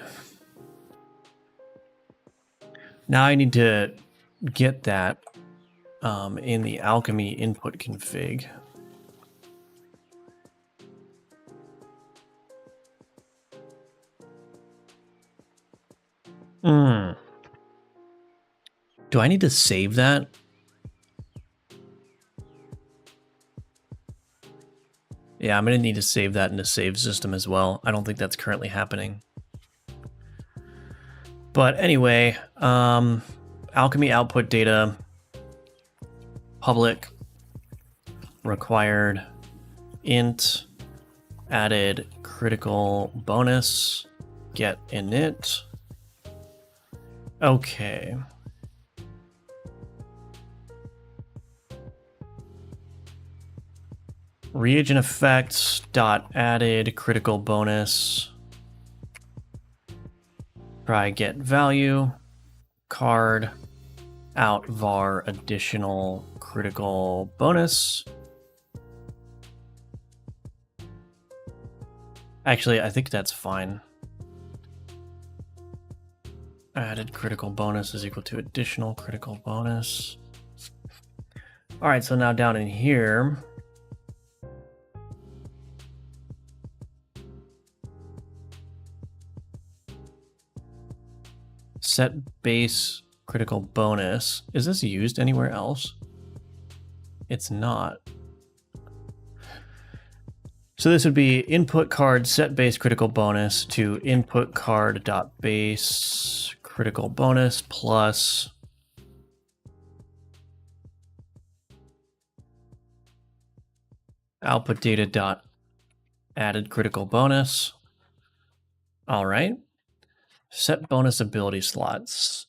Now I need to get that in the alchemy input config. Do I need to save that? Yeah, I'm going to need to save that in the save system as well. I don't think that's currently happening. But anyway, alchemy output data, public, required, int, added critical bonus, get init. Okay. Reagent effects dot added critical bonus. Try get value, card, out var additional critical bonus. Actually, I think that's fine. Added critical bonus is equal to additional critical bonus. All right, so now down in here, set base critical bonus. Is this used anywhere else? It's not. So this would be input card set base critical bonus to input card dot base critical bonus plus output data dot added critical bonus. All right. Set bonus ability slots.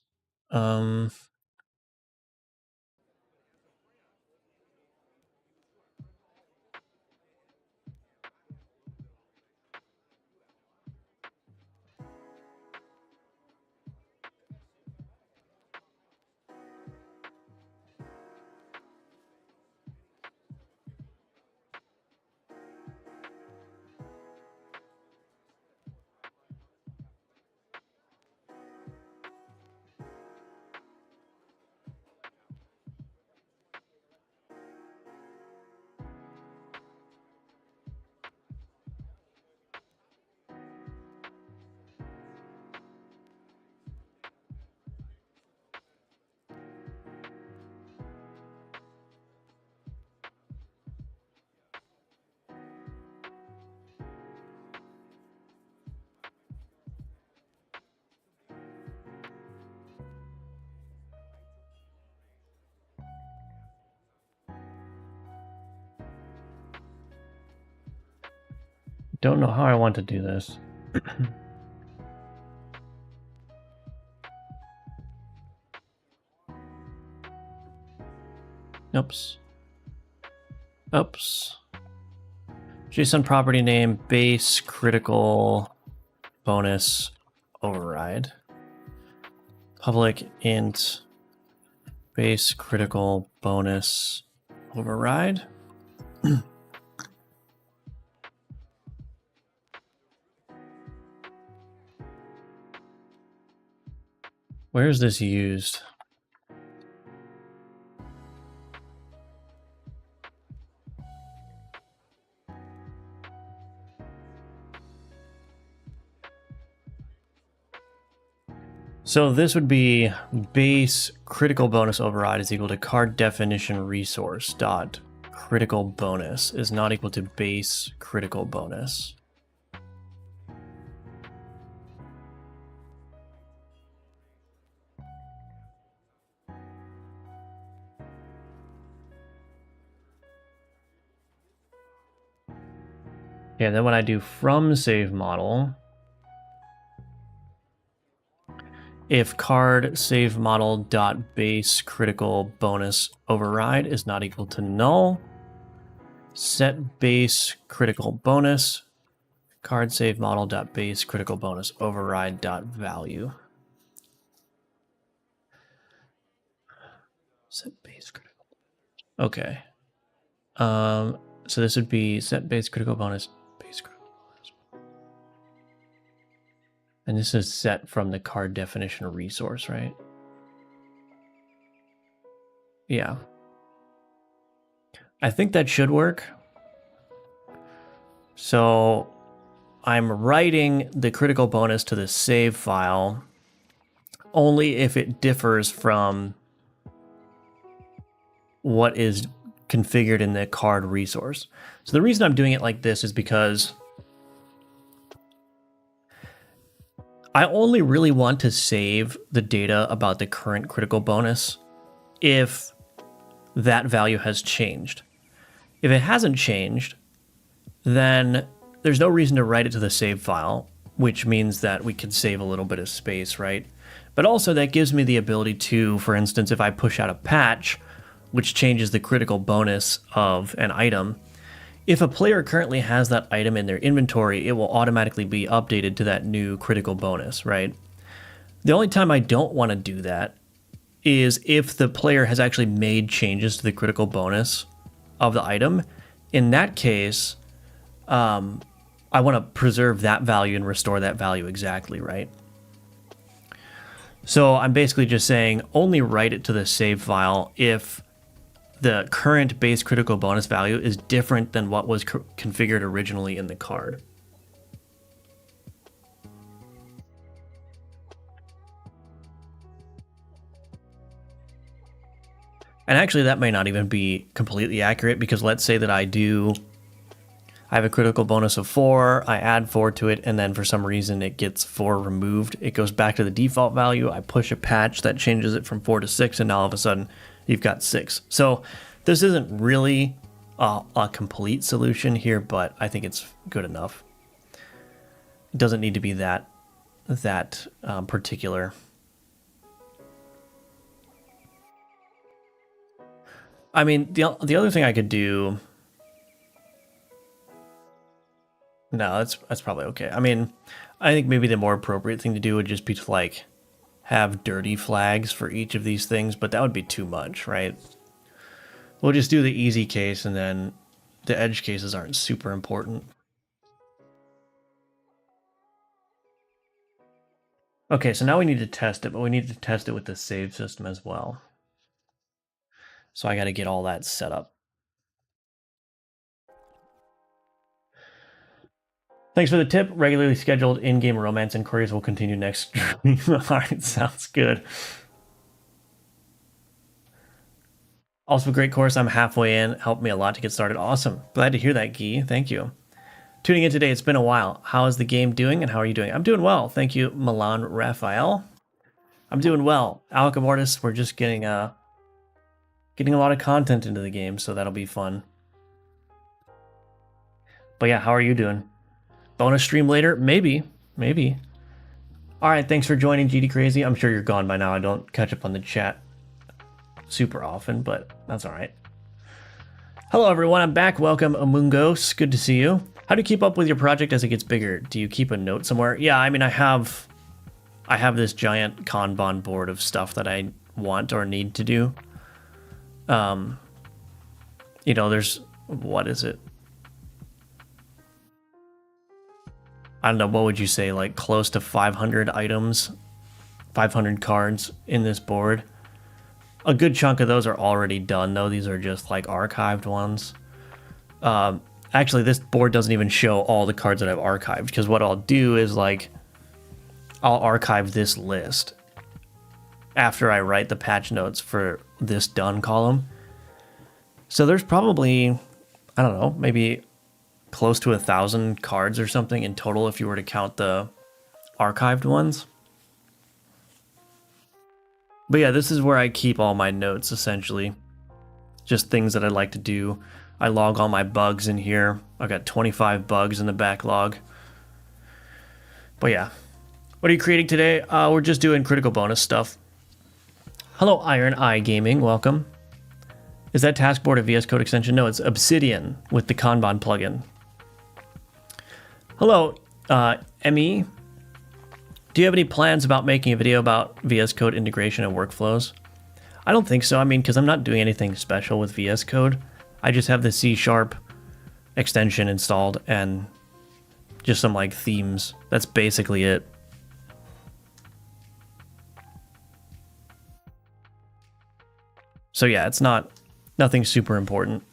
Don't know how I want to do this. Oops. Oops. JSON property name base critical bonus override. public int base critical bonus override. Where is this used? So this would be base critical bonus override is equal to card definition resource dot critical bonus is not equal to base critical bonus. Yeah, then when I do from save model, if card save model dot base critical bonus override is not equal to null, set base critical bonus card save model dot base critical bonus override dot value. Set base critical. Okay. So this would be set base critical bonus. And this is set from the card definition resource, right? Yeah. I think that should work. So I'm writing the critical bonus to the save file only if it differs from what is configured in the card resource. So the reason I'm doing it like this is because I only really want to save the data about the current critical bonus if that value has changed. If it hasn't changed, then there's no reason to write it to the save file, which means that we can save a little bit of space, right? But also that gives me the ability to, for instance, if I push out a patch, which changes the critical bonus of an item, if a player currently has that item in their inventory, it will automatically be updated to that new critical bonus, right? The only time I don't want to do that is if the player has actually made changes to the critical bonus of the item. In that case, I want to preserve that value and restore that value exactly, right? So I'm basically just saying only write it to the save file if the current base critical bonus value is different than what was configured originally in the card. And actually that may not even be completely accurate, because let's say that I have a critical bonus of 4, I add 4 to it, and then for some reason it gets 4 removed. It goes back to the default value. I push a patch that changes it from 4 to 6, and now all of a sudden you've got 6. So this isn't really a complete solution here, but I think it's good enough. It doesn't need to be that particular. I mean, the other thing I could do. No, that's probably okay. I mean, I think maybe the more appropriate thing to do would just be to like have dirty flags for each of these things, but that would be too much, right? We'll just do the easy case, and then the edge cases aren't super important. Okay, so now we need to test it, but we need to test it with the save system as well. So I got to get all that set up. Thanks for the tip. Regularly scheduled in-game romance inquiries will continue next stream. All right, sounds good. Also, a great course. I'm halfway in. Helped me a lot to get started. Awesome. Glad to hear that, Guy. Thank you. Tuning in today. It's been a while. How is the game doing, and how are you doing? I'm doing well. Thank you, Milan Raphael. I'm doing well. Alec Mortis, we're just getting a lot of content into the game, so that'll be fun. But yeah, how are you doing? Bonus stream later? Maybe. All right, thanks for joining, GD Crazy. I'm sure you're gone by now. I don't catch up on the chat super often, but that's all right. Hello, everyone. I'm back. Welcome, Amungos. Good to see you. How do you keep up with your project as it gets bigger? Do you keep a note somewhere? Yeah, I mean, I have I have this giant Kanban board of stuff that I want or need to do. There's, what is it? I don't know, what would you say, like close to 500 items, 500 cards in this board. A good chunk of those are already done, though. These are just like archived ones. Actually, this board doesn't even show all the cards that I've archived, because what I'll do is like, I'll archive this list after I write the patch notes for this done column. So there's probably, I don't know, maybe close to 1,000 cards or something in total if you were to count the archived ones. But yeah, this is where I keep all my notes, essentially. Just things that I like to do. I log all my bugs in here. I've got 25 bugs in the backlog. But yeah. What are you creating today? We're just doing critical bonus stuff. Hello, Iron Eye Gaming. Welcome. Is that taskboard a VS Code extension? No, it's Obsidian with the Kanban plugin. Hello, ME. Do you have any plans about making a video about VS Code integration and workflows? I don't think so. I mean, because I'm not doing anything special with VS Code. I just have the C# extension installed and just some like themes. That's basically it. So yeah, it's nothing super important.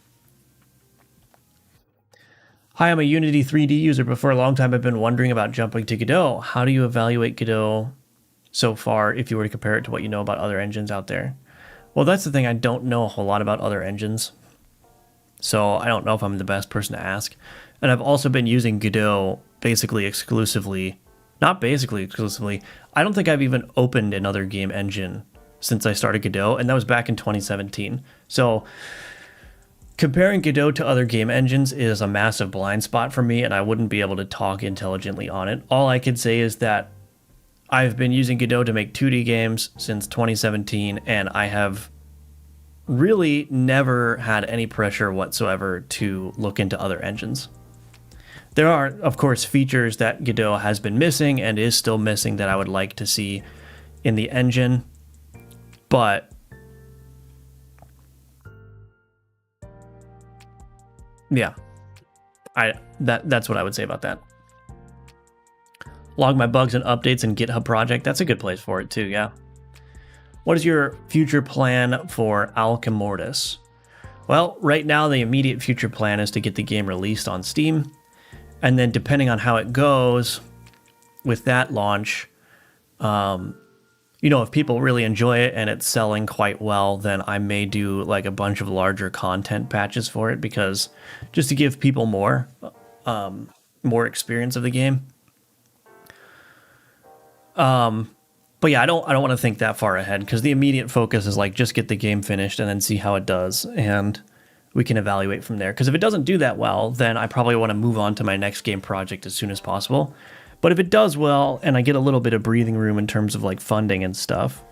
Hi, I'm a Unity 3D user, but for a long time I've been wondering about jumping to Godot. How do you evaluate Godot so far if you were to compare it to what you know about other engines out there? Well, that's the thing. I don't know a whole lot about other engines, so I don't know if I'm the best person to ask. And I've also been using Godot basically exclusively. Not basically exclusively. I don't think I've even opened another game engine since I started Godot, and that was back in 2017. So comparing Godot to other game engines is a massive blind spot for me, and I wouldn't be able to talk intelligently on it. All I could say is that I've been using Godot to make 2D games since 2017, and I have really never had any pressure whatsoever to look into other engines. There are, of course, features that Godot has been missing and is still missing that I would like to see in the engine, but yeah, that's what I would say about that. Log my bugs and updates in GitHub project. That's a good place for it too, yeah. What is your future plan for Alchemortis? Well, right now the immediate future plan is to get the game released on Steam, and then depending on how it goes with that launch, if people really enjoy it and it's selling quite well, then I may do like a bunch of larger content patches for it, because just to give people more experience of the game. But yeah, I don't want to think that far ahead, because the immediate focus is like just get the game finished and then see how it does, and we can evaluate from there. Because if it doesn't do that well, then I probably want to move on to my next game project as soon as possible. But if it does well and I get a little bit of breathing room in terms of like funding and stuff,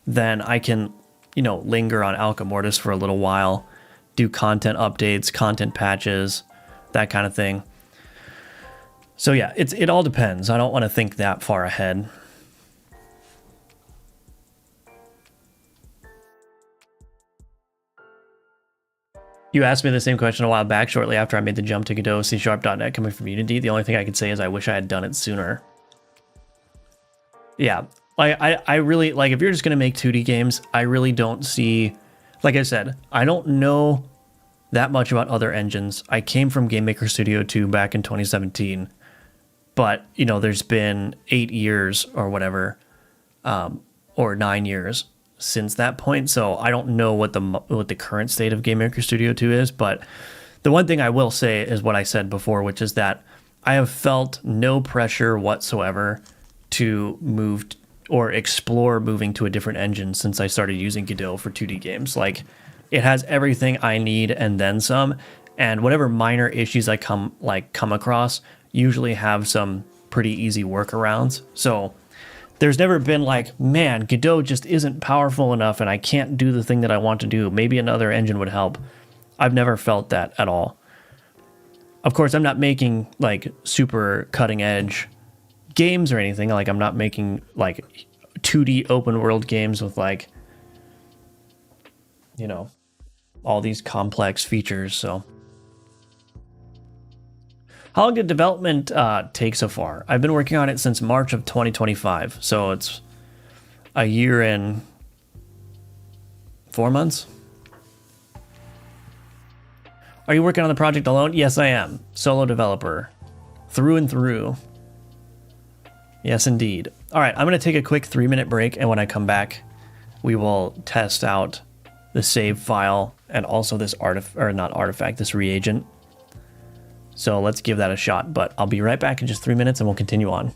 then I can, linger on Alchemortis for a little while, do content updates, content patches, that kind of thing. So yeah, it all depends. I don't want to think that far ahead. You asked me the same question a while back, shortly after I made the jump to Godot C#.NET coming from Unity. The only thing I could say is I wish I had done it sooner. Yeah, I really, like, if you're just going to make 2D games, I really don't see, like I said, I don't know that much about other engines. I came from Game Maker Studio 2 back in 2017, but, there's been 8 years or whatever, or 9 years since that point, so I don't know what the current state of Game Maker Studio 2 is. But the one thing I will say is what I said before, which is that I have felt no pressure whatsoever to move or explore moving to a different engine since I started using Godot for 2D games. Like, it has everything I need and then some, and whatever minor issues I come across usually have some pretty easy workarounds. So there's never been like, man, Godot just isn't powerful enough and I can't do the thing that I want to do. Maybe another engine would help. I've never felt that at all. Of course, I'm not making like super cutting edge games or anything. Like, I'm not making like 2D open world games with like, you know, all these complex features. So how long did development take so far? I've been working on it since March of 2025. So it's a year and 4 months. Are you working on the project alone? Yes, I am. Solo developer. Through and through. Yes, indeed. All right, I'm going to take a quick 3-minute break, and when I come back, we will test out the save file and also this this reagent. So let's give that a shot, but I'll be right back in just 3 minutes and we'll continue on.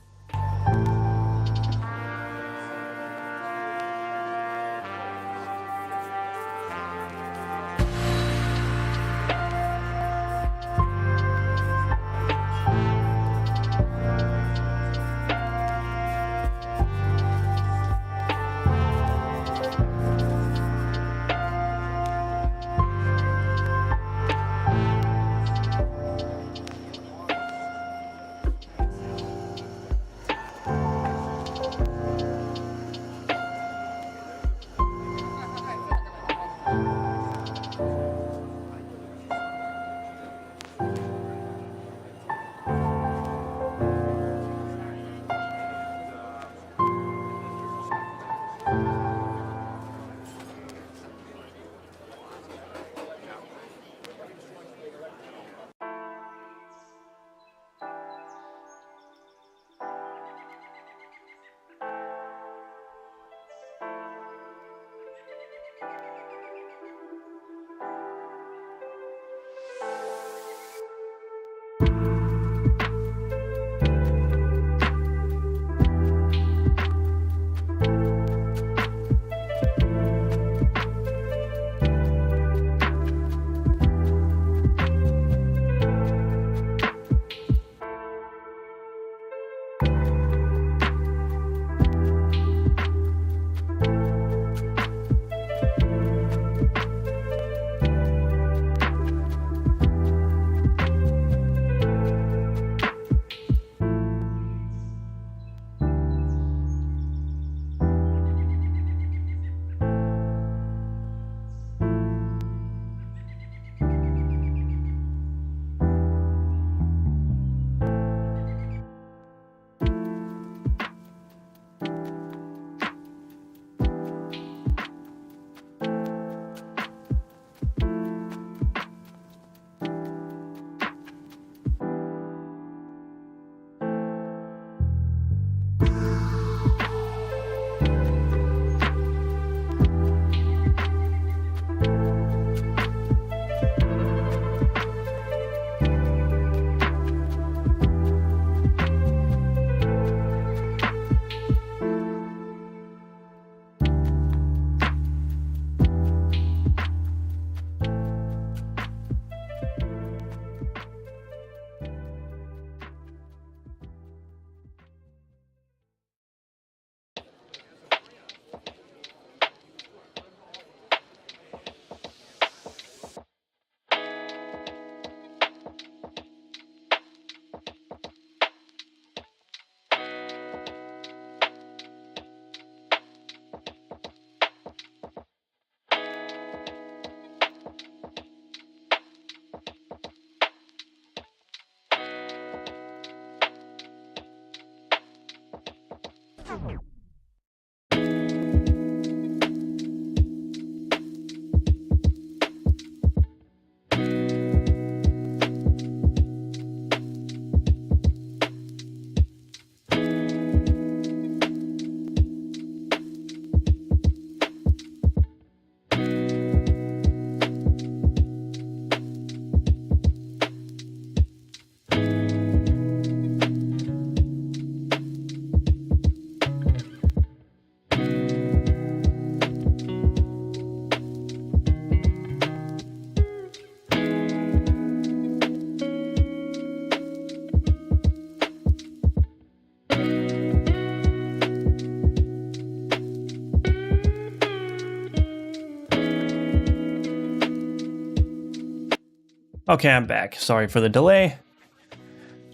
Okay, I'm back. Sorry for the delay.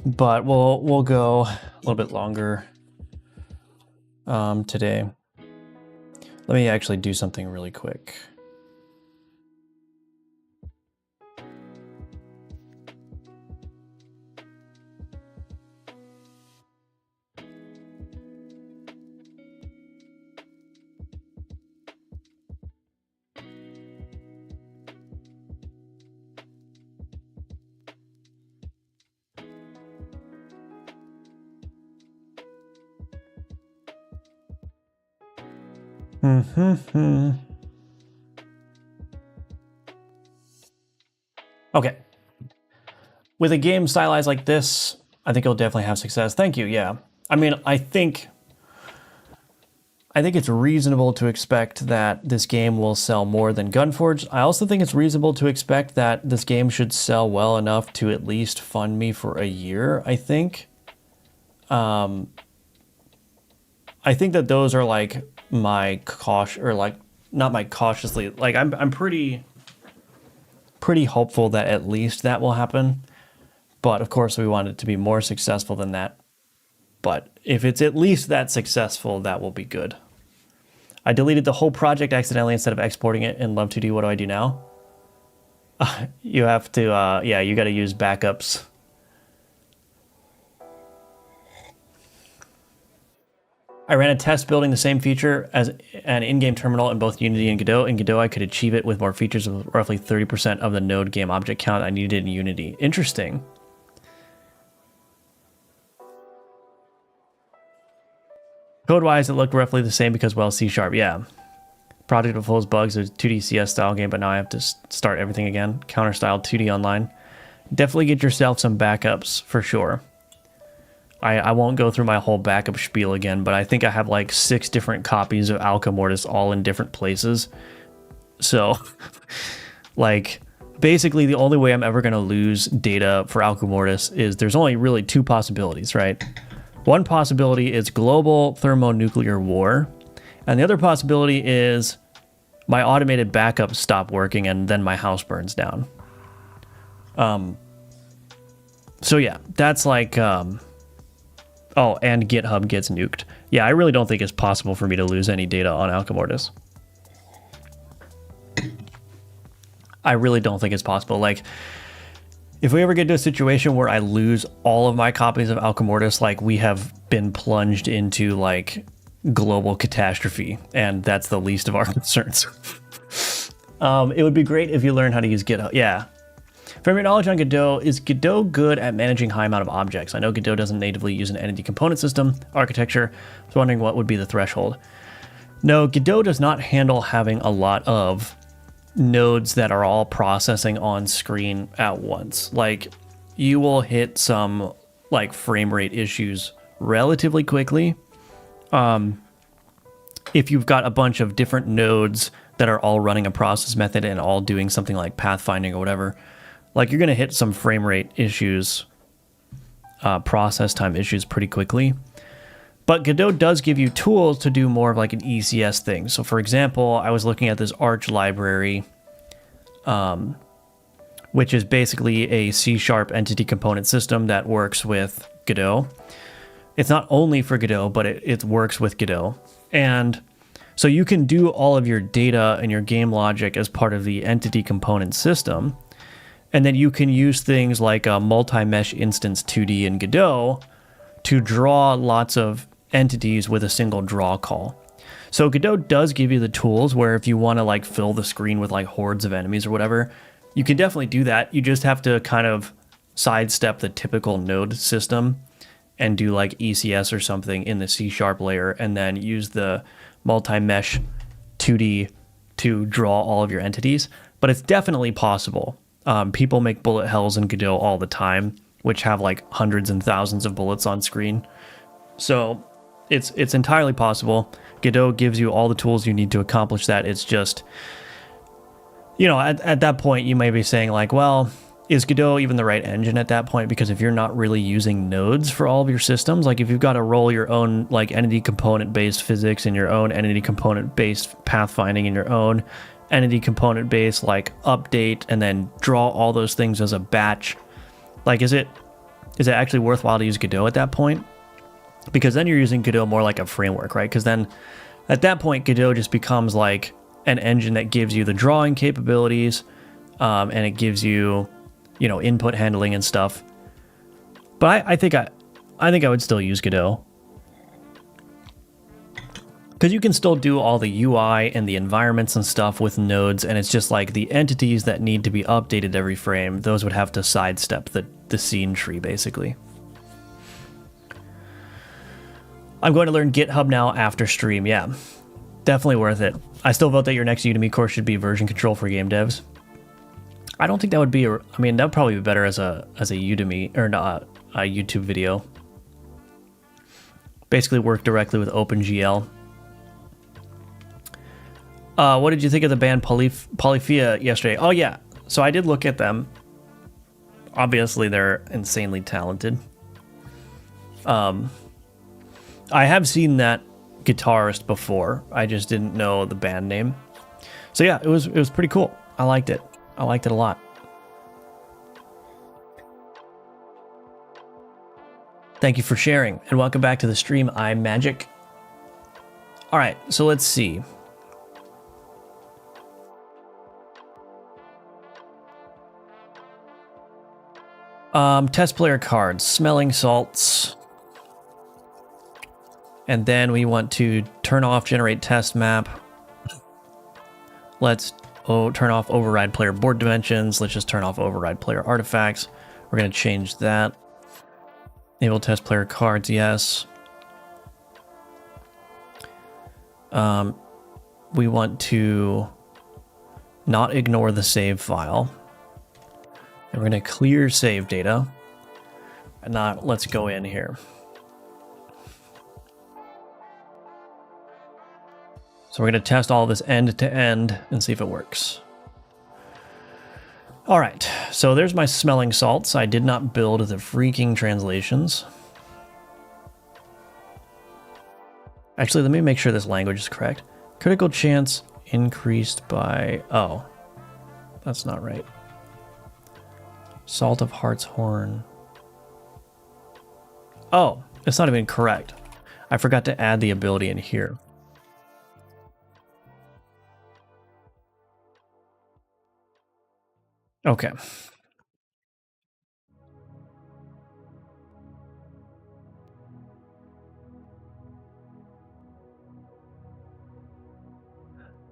but we'll go a little bit longer today. Let me actually do something really quick. Okay. With a game stylized like this, I think it'll definitely have success. Thank you. Yeah. I mean, I think it's reasonable to expect that this game will sell more than Gunforge. I also think it's reasonable to expect that this game should sell well enough to at least fund me for a year, I think. I think that those are like my caution, or like not my cautiously, like I'm pretty hopeful that at least that will happen. But of course we want it to be more successful than that. But if it's at least that successful, that will be good. I deleted the whole project accidentally instead of exporting it in Love 2D. What do I do now? You have to, yeah, you got to use backups. I ran a test building the same feature as an in-game terminal in both Unity and Godot. In Godot, I could achieve it with more features of roughly 30% of the node game object count I needed in Unity. Interesting. Code-wise, it looked roughly the same because, well, C#, yeah. Project with full of bugs, there's a 2D CS style game, but now I have to start everything again. Counter-style 2D online. Definitely get yourself some backups, for sure. I won't go through my whole backup spiel again, but I think I have like 6 different copies of Alchemortis all in different places. So, like, basically the only way I'm ever going to lose data for Alchemortis is there's only really 2 possibilities, right? One possibility is global thermonuclear war, and the other possibility is my automated backups stop working and then my house burns down. So yeah, that's like... Oh, and GitHub gets nuked. Yeah, I really don't think it's possible for me to lose any data on Alchemortis. I really don't think it's possible. Like, if we ever get to a situation where I lose all of my copies of Alchemortis, like, we have been plunged into, like, global catastrophe, and that's the least of our concerns. It would be great if you learn how to use GitHub. Yeah. From your knowledge on Godot, is Godot good at managing high amount of objects? I know Godot doesn't natively use an entity component system architecture, so I was wondering what would be the threshold. No, Godot does not handle having a lot of nodes that are all processing on screen at once. Like, you will hit some like frame rate issues relatively quickly. If you've got a bunch of different nodes that are all running a process method and all doing something like pathfinding or whatever, like, you're going to hit some frame rate issues, process time issues pretty quickly. But Godot does give you tools to do more of like an ECS thing. So for example, I was looking at this Arch library, which is basically a C# entity component system that works with Godot. It's not only for Godot, but it works with Godot. And so you can do all of your data and your game logic as part of the entity component system. And then you can use things like a multi-mesh instance 2D in Godot to draw lots of entities with a single draw call. So Godot does give you the tools where if you want to like fill the screen with like hordes of enemies or whatever, you can definitely do that. You just have to kind of sidestep the typical node system and do like ECS or something in the C# layer, and then use the multi-mesh 2D to draw all of your entities. But it's definitely possible. People make bullet hells in Godot all the time, which have like hundreds and thousands of bullets on screen. So it's entirely possible. Godot gives you all the tools you need to accomplish that. It's just, you know, at that point you may be saying like, well, is Godot even the right engine at that point? Because if you're not really using nodes for all of your systems, like if you've got to roll your own like entity component based physics and your own entity component based pathfinding and your own entity component based like update and then draw all those things as a batch, like is it is it actually worthwhile to use Godot at that point? Because then you're using Godot more like a framework, right? Because then at that point, Godot just becomes like an engine that gives you the drawing capabilities, and it gives you, you know, input handling and stuff. But I think I would still use Godot, because you can still do all the UI and the environments and stuff with nodes, and it's just like the entities that need to be updated every frame, those would have to sidestep the scene tree, basically. I'm going to learn GitHub now after stream. Yeah, definitely worth it. I still vote that your next Udemy course should be version control for game devs. I don't think that would be, I mean, that would probably be better as a Udemy, or not, a YouTube video. Basically work directly with OpenGL. What did you think of the band Polyphia yesterday? Oh yeah, so I did look at them. Obviously they're insanely talented. I have seen that guitarist before. I just didn't know the band name. So yeah, it was pretty cool. I liked it. I liked it a lot. Thank you for sharing, and welcome back to the stream. I'm Magic. All right, so let's see. Test player cards, smelling salts. And then we want to turn off generate test map. Let's turn off override player board dimensions. Let's just turn off override player artifacts. We're going to change that. Enable test player cards, yes. We want to not ignore the save file. And we're going to clear save data. And now let's go in here. So we're going to test all of this end to end and see if it works. All right, so there's my smelling salts. I did not build the freaking translations. Actually, let me make sure this language is correct. Critical chance increased by, oh, that's not right. Salt of Hartshorn. Oh, it's not even correct. I forgot to add the ability in here. Okay.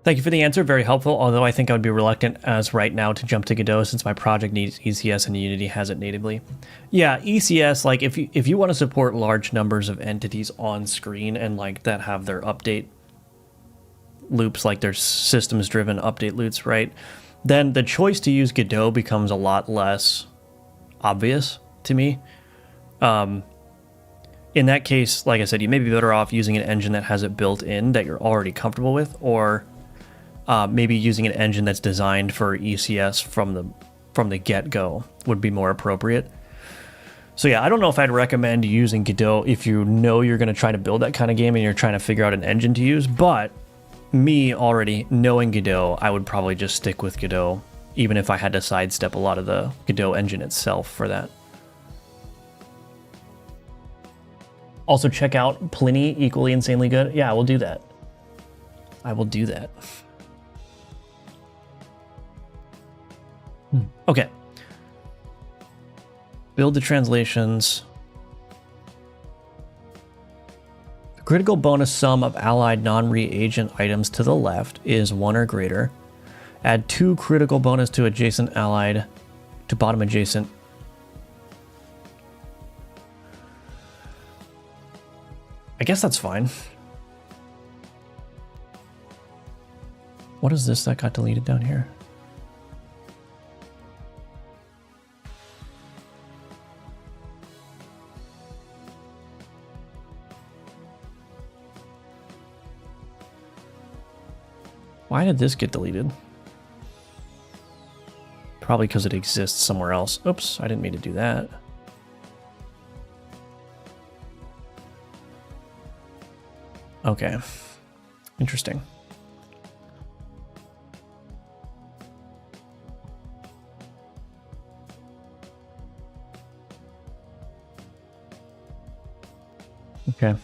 Thank you for the answer, very helpful, although I think I would be reluctant as right now to jump to Godot since my project needs ECS and Unity has it natively. Yeah, ECS, like if you want to support large numbers of entities on screen and like that have their update loops, like their systems driven update loops, right? Then the choice to use Godot becomes a lot less obvious to me. In that case, like I said, you may be better off using an engine that has it built in that you're already comfortable with, or maybe using an engine that's designed for ECS from the get-go would be more appropriate. So yeah, I don't know if I'd recommend using Godot if you know you're going to try to build that kind of game and you're trying to figure out an engine to use, but me already knowing Godot, I would probably just stick with Godot, even if I had to sidestep a lot of the Godot engine itself for that. Also check out Pliny, equally insanely good. Yeah, I will do that. I will do that. Okay. Build the translations. The critical bonus sum of allied non-reagent items to the left is 1 or greater. Add 2 critical bonus to adjacent allied to bottom adjacent. I guess that's fine. What is this that got deleted down here? Why did this get deleted? Probably because it exists somewhere else. Oops, I didn't mean to do that. Okay, interesting. Okay.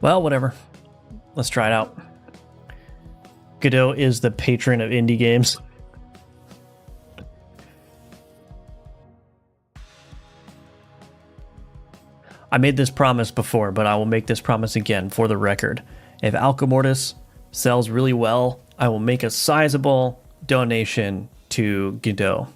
Well, whatever. Let's try it out. Godot is the patron of indie games. I made this promise before, but I will make this promise again for the record. If Alchemortis sells really well, I will make a sizable donation to Godot.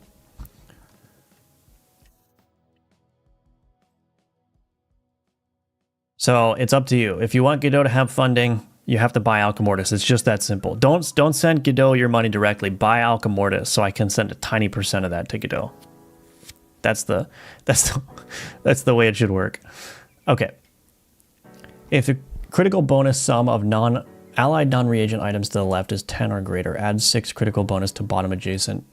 So it's up to you. If you want Godot to have funding, you have to buy Alchemortis. It's just that simple. Don't send Godot your money directly. Buy Alchemortis so I can send a tiny percent of that to Godot. That's the way it should work. Okay. If the critical bonus sum of allied non-reagent items to the left is 10 or greater, add 6 critical bonus to bottom adjacent.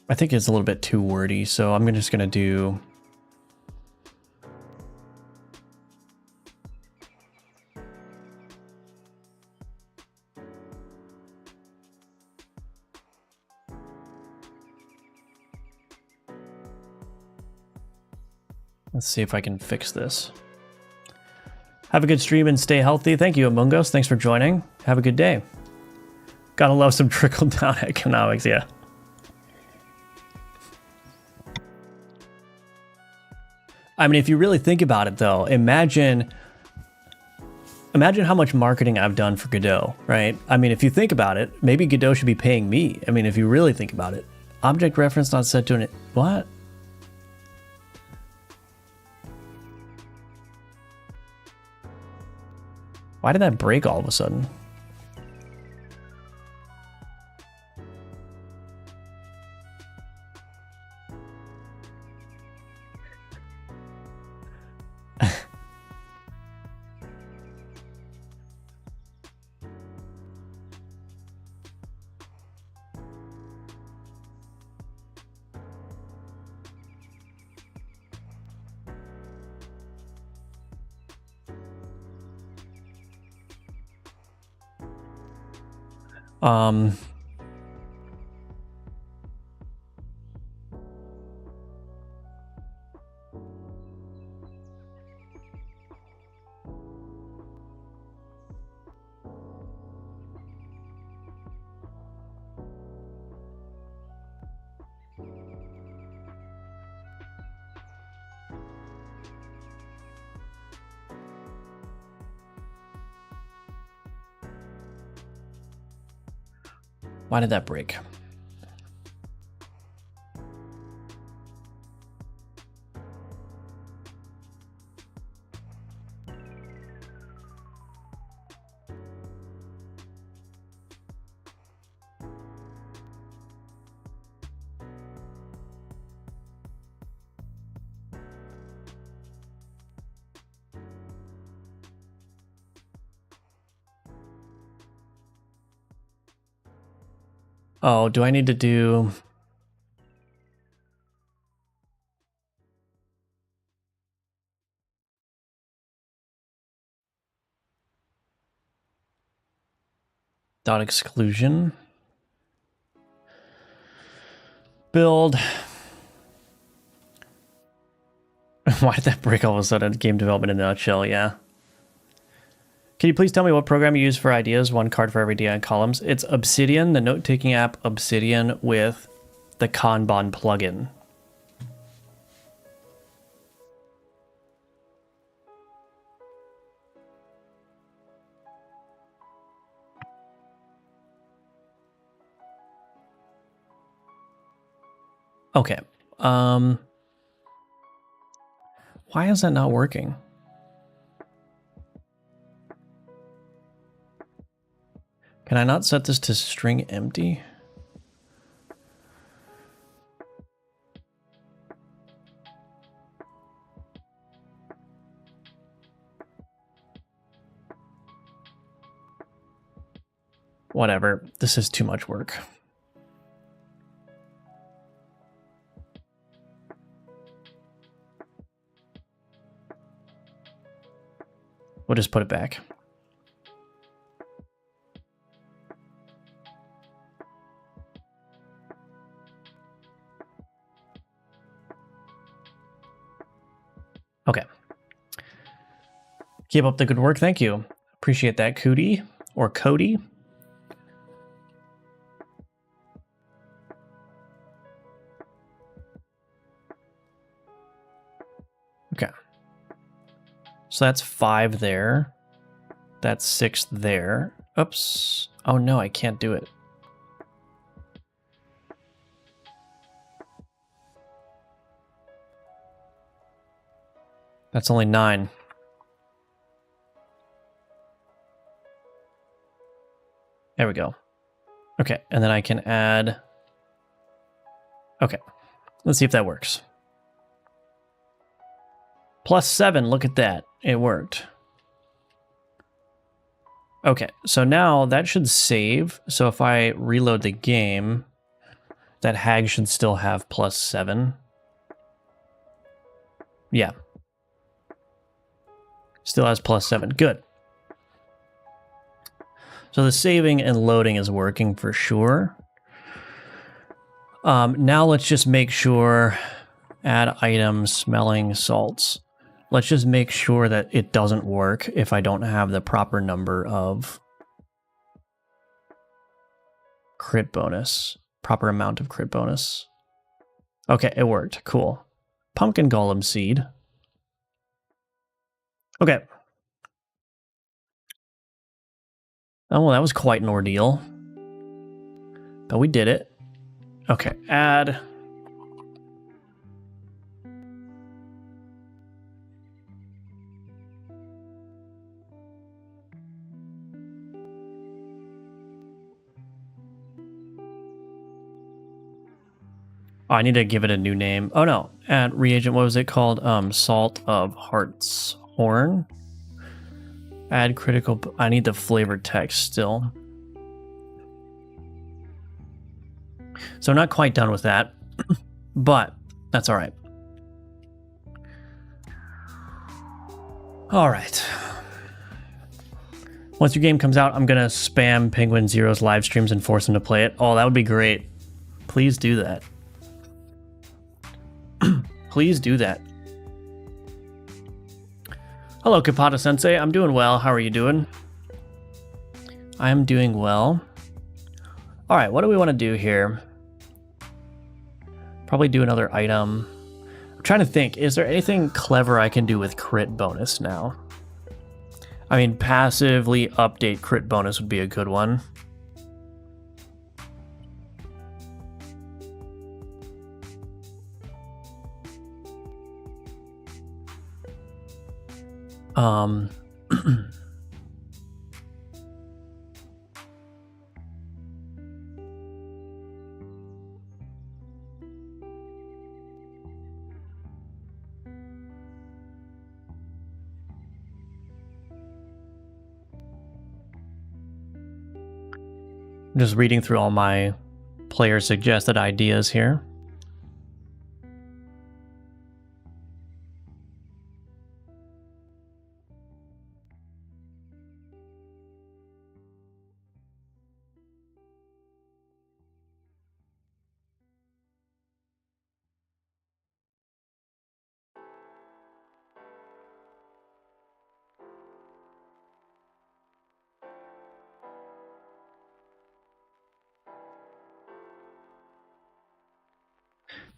I think it's a little bit too wordy, so I'm just going to do... Let's see if I can fix this. Have a good stream and stay healthy. Thank you, Amongos. Thanks for joining. Have a good day. Gotta love some trickle-down economics, yeah. I mean, if you really think about it, though, imagine how much marketing I've done for Godot, right? I mean, if you think about it, maybe Godot should be paying me. I mean, if you really think about it. Object reference not set to an... What? Why did that break all of a sudden? Why did that break? Oh, do I need to do... dot exclusion? Build. Why did that break all of a sudden? Game development in a nutshell, yeah. Can you please tell me what program you use for ideas? One card for every DI columns. It's Obsidian, the note-taking app Obsidian with the Kanban plugin. Okay. Why is that not working? Can I not set this to string empty? Whatever. This is too much work. We'll just put it back. Okay. Keep up the good work. Thank you. Appreciate that, Cootie or Cody. Okay. So that's 5 there. That's 6 there. Oops. Oh no, I can't do it. That's only 9. There we go. Okay, and then I can add... Okay, let's see if that works. +7, look at that. It worked. Okay, so now that should save. So if I reload the game, that hag should still have +7. Yeah. Still has +7. Good. So the saving and loading is working for sure. Now let's just make sure, add items, smelling salts. Let's just make sure that it doesn't work if I don't have the proper number of crit bonus, proper amount of crit bonus. Okay, it worked. Cool. Pumpkin golem seed. Okay. Oh, well, that was quite an ordeal. But we did it. Okay, add. Oh, I need to give it a new name. Oh no, add reagent, what was it called? Salt of Heart's Horn. Add critical, I need the flavored text still. So I'm not quite done with that, but that's all right. All right. Once your game comes out, I'm gonna spam Penguin Zero's live streams and force him to play it. Oh, that would be great. Please do that. Please do that. Hello, Kapata Sensei. I'm doing well. How are you doing? I am doing well. All right, what do we want to do here? Probably do another item. I'm trying to think. Is there anything clever I can do with crit bonus now? I mean, passively update crit bonus would be a good one. I'm just reading through all my player suggested ideas here.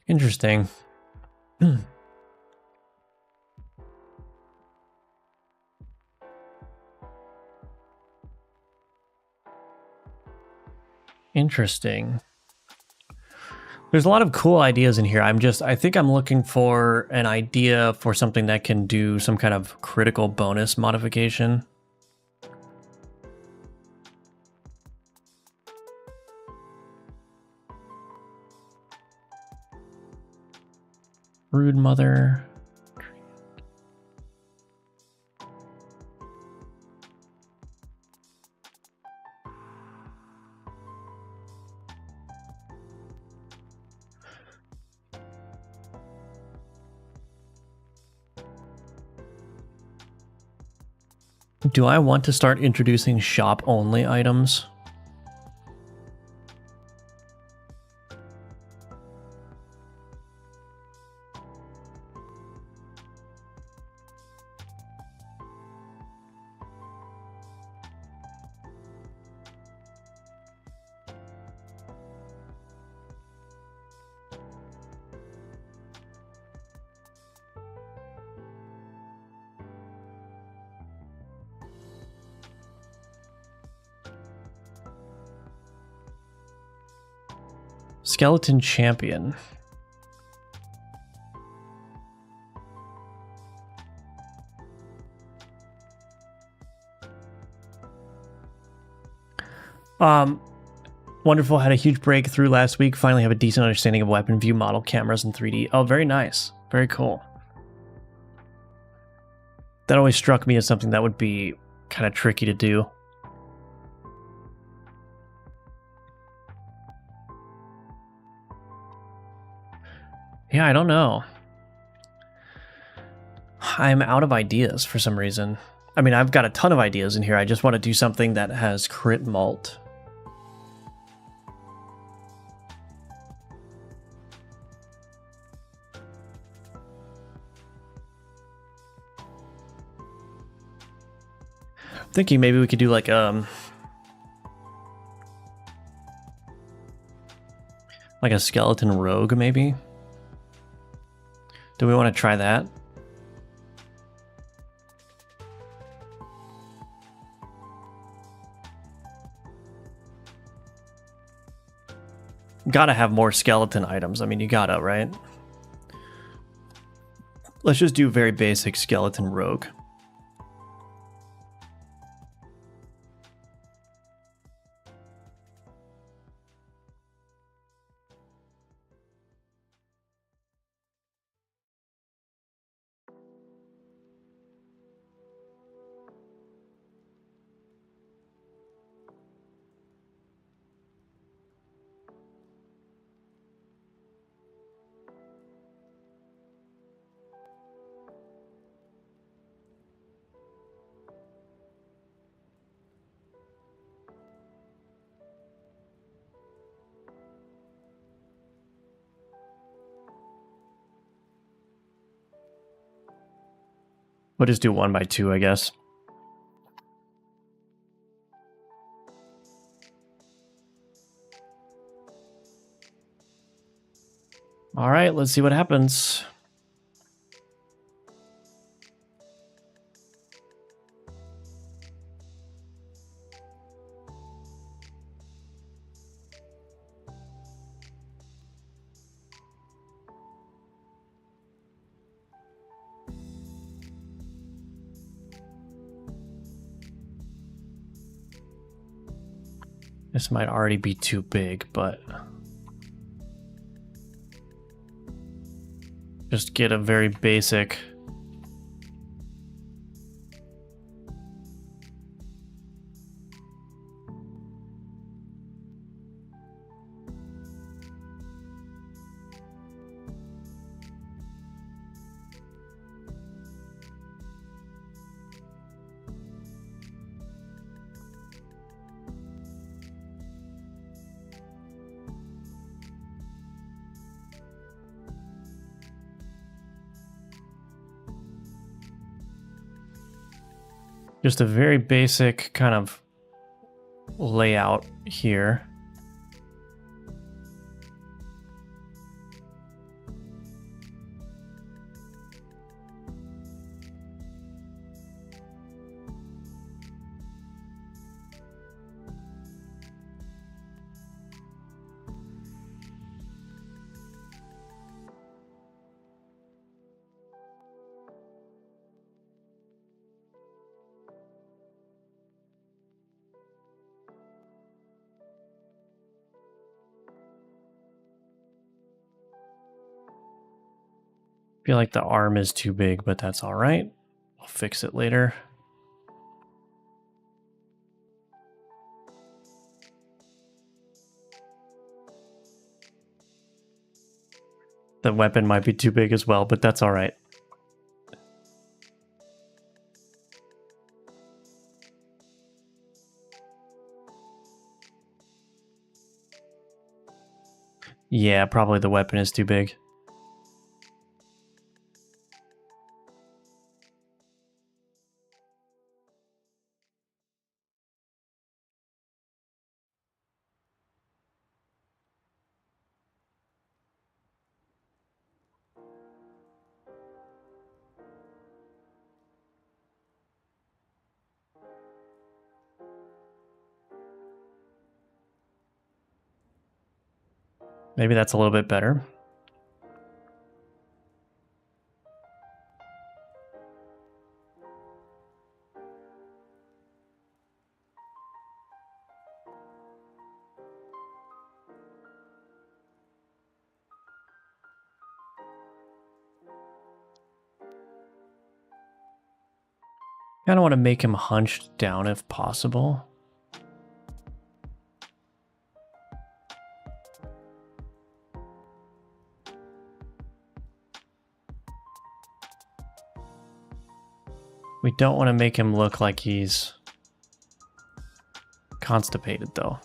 Interesting. Interesting. There's a lot of cool ideas in here. I think I'm looking for an idea for something that can do some kind of critical bonus modification. Rude Mother. Do I want to start introducing shop-only items? Skeleton champion. Wonderful. Had a huge breakthrough last week. Finally have a decent understanding of weapon view, model cameras, and 3D. Oh, very nice. Very cool. That always struck me as something that would be kind of tricky to do. Yeah, I don't know. I'm out of ideas for some reason. I mean, I've got a ton of ideas in here. I just want to do something that has crit mult. Thinking maybe we could do like a skeleton rogue, maybe. Do we want to try that? Gotta have more skeleton items. I mean, you gotta, right? Let's just do very basic skeleton rogue. We'll just do 1 by 2, I guess. All right, let's see what happens. This might already be too big, but just get a very basic. Just a very basic kind of layout here. Feel like the arm is too big, but that's all right. I'll fix it later. The weapon might be too big as well, but that's all right. Yeah, probably the weapon is too big. Maybe that's a little bit better. Kind of want to make him hunched down if possible. We don't want to make him look like he's constipated, though.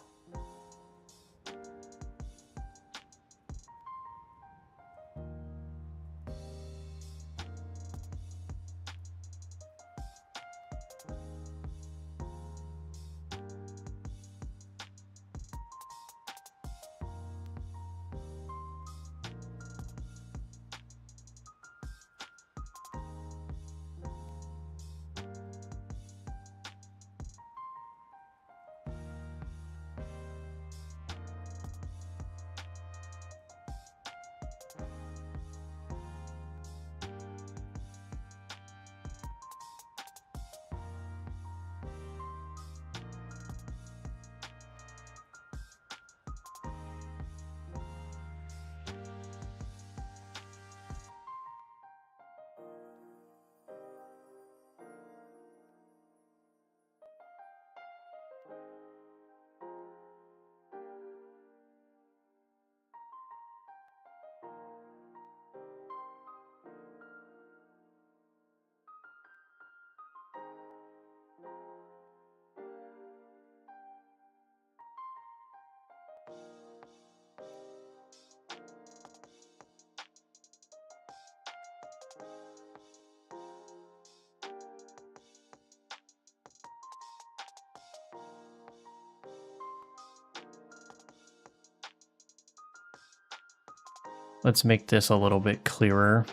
Let's make this a little bit clearer.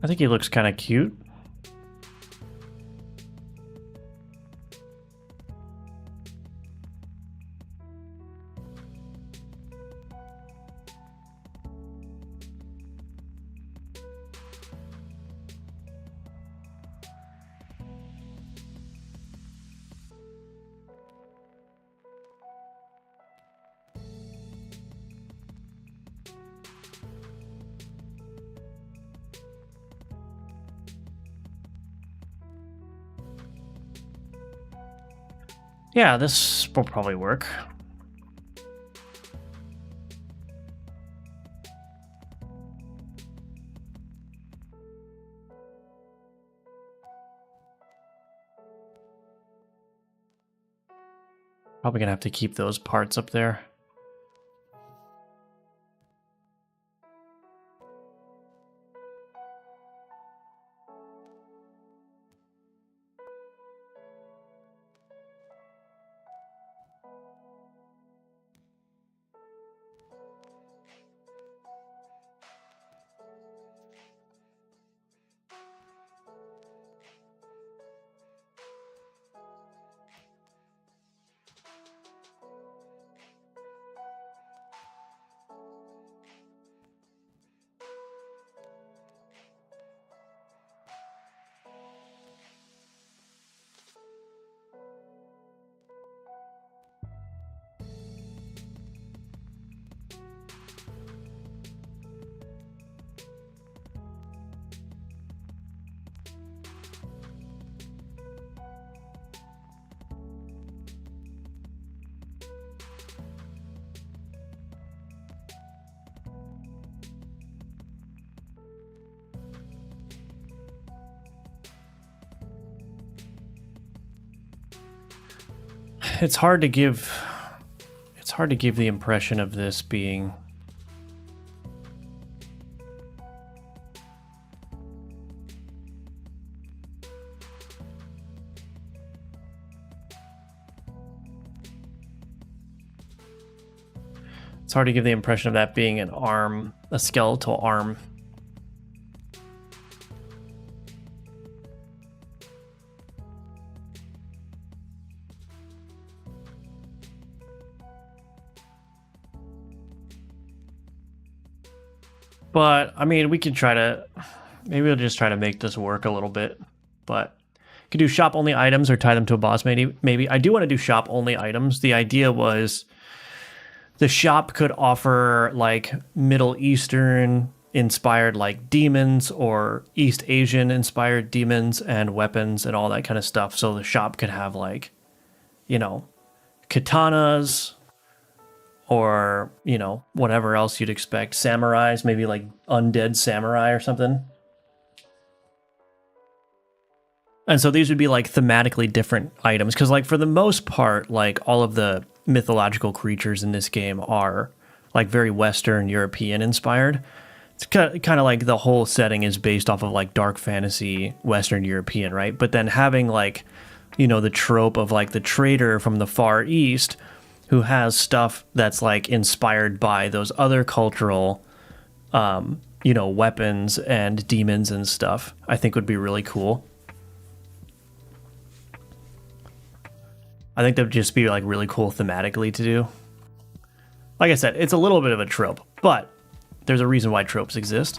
I think he looks kind of cute. Yeah, this will probably work. Probably gonna have to keep those parts up there. it's hard to give the impression of this being it's hard to give the impression of that being an arm, a skeletal arm. But, I mean, we can try to... Maybe we'll just try to make this work a little bit. But you can do shop-only items or tie them to a boss, maybe. I do want to do shop-only items. The idea was the shop could offer, like, Middle Eastern-inspired, like, demons or East Asian-inspired demons and weapons and all that kind of stuff. So the shop could have, like, you know, katanas... or, you know, whatever else you'd expect. Samurais, maybe like undead samurai or something. And so these would be like thematically different items. Because like for the most part, like all of the mythological creatures in this game are like very Western European inspired. It's kind of like the whole setting is based off of like dark fantasy Western European, right? But then having like, you know, the trope of like the trader from the Far East who has stuff that's like inspired by those other cultural, you know, weapons and demons and stuff, I think would be really cool. I think that would just be like really cool thematically to do. Like I said, it's a little bit of a trope, but there's a reason why tropes exist.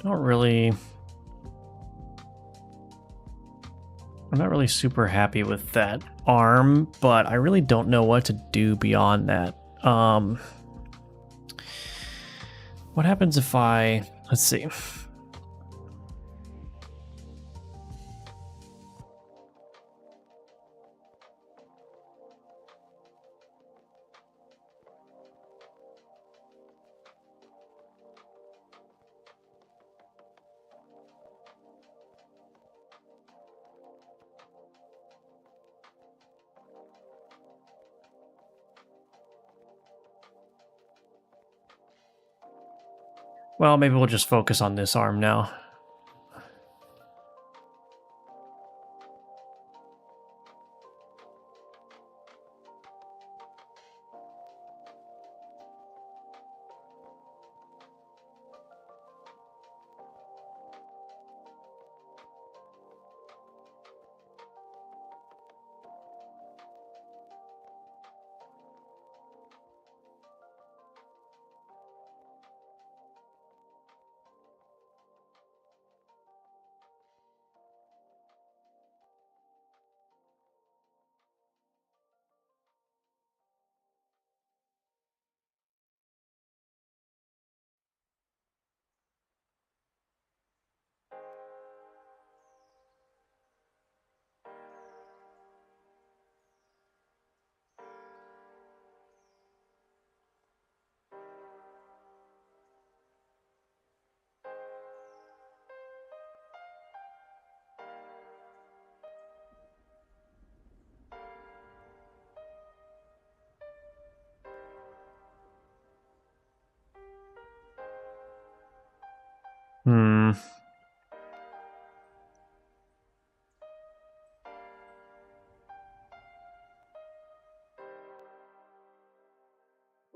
I'm not really super happy with that arm, but I really don't know what to do beyond that. What happens if let's see. Well, maybe we'll just focus on this arm now.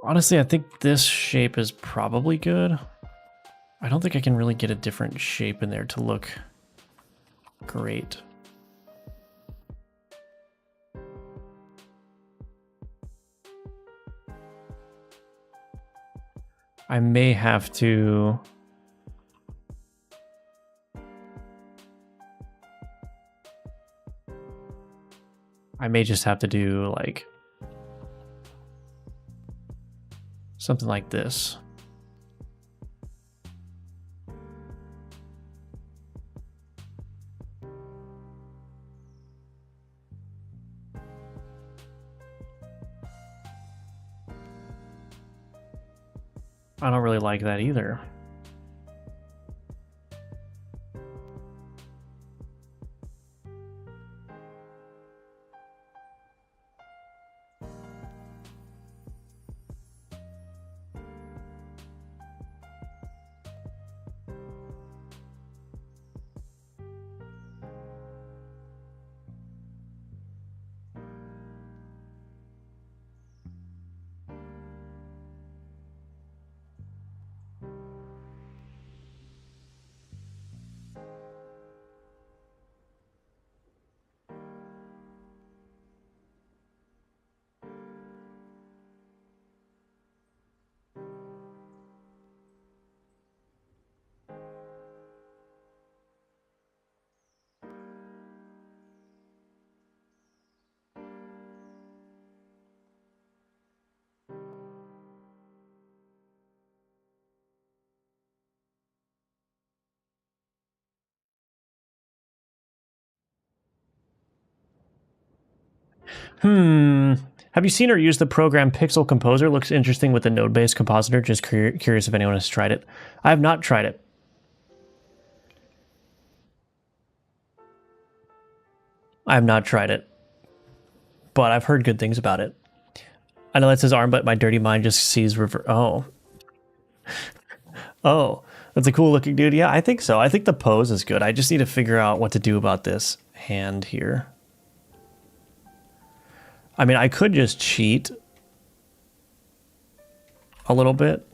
Honestly, I think this shape is probably good. I don't think I can really get a different shape in there to look great. I may have to... I may just have to do like something like this. I don't really like that either. Have you seen or used the program Pixel Composer? Looks interesting with the node-based compositor. Just curious if anyone has tried it. I have not tried it. I have not tried it, but I've heard good things about it. I know that says arm, but my dirty mind just sees river. Oh. Oh, that's a cool looking dude. Yeah, I think so. I think the pose is good. I just need to figure out what to do about this hand here. I mean, I could just cheat a little bit.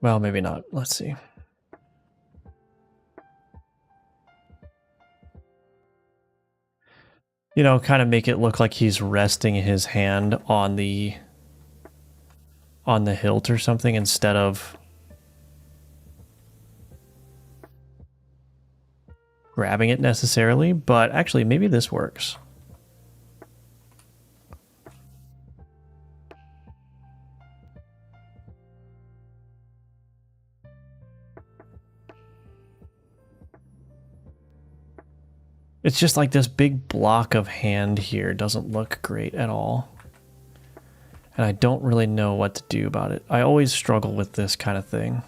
Well, maybe not. Let's see. You know, kind of make it look like he's resting his hand on the hilt or something instead of grabbing it necessarily, but actually maybe this works. It's just like this big block of hand here doesn't look great at all. And I don't really know what to do about it. I always struggle with this kind of thing.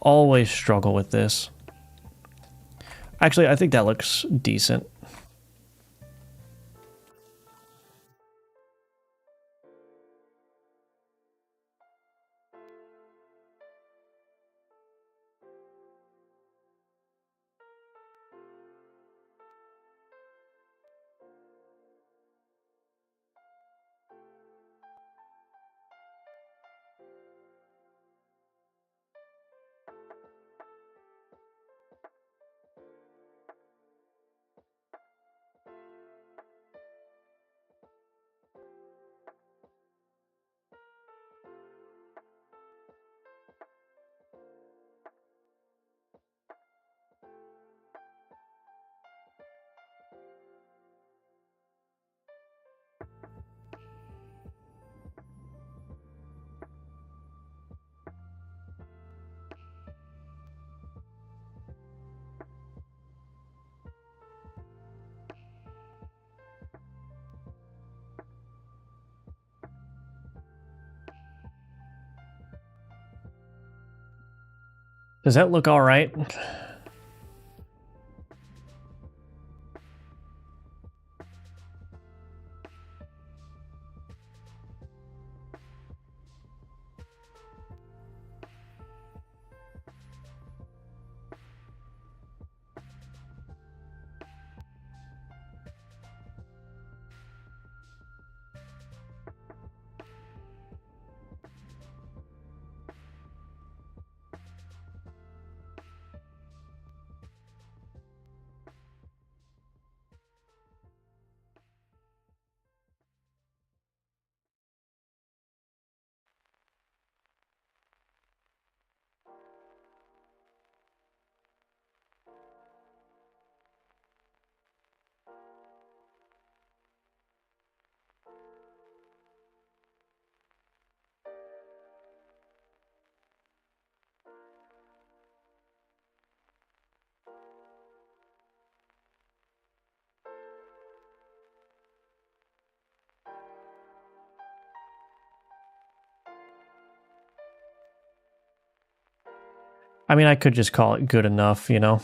Always struggle with this. Actually, I think that looks decent. Does that look all right? I mean, I could just call it good enough, you know?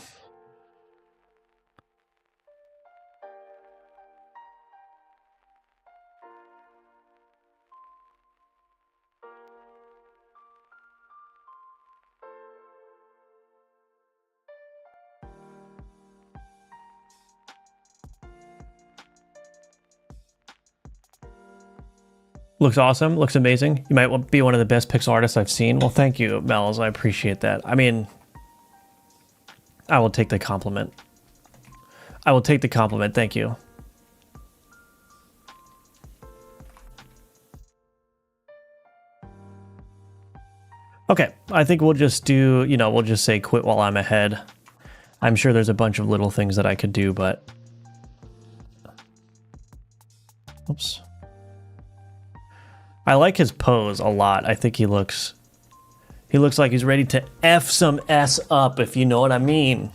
Looks awesome. Looks amazing. You might be one of the best pixel artists I've seen. Well, thank you, Mel's. I appreciate that. I mean, I will take the compliment. I will take the compliment. Thank you. Okay, I think we'll just do, you know, we'll just say quit while I'm ahead. I'm sure there's a bunch of little things that I could do, but... Oops. I like his pose a lot. I think he looks like he's ready to F some S up, if you know what I mean.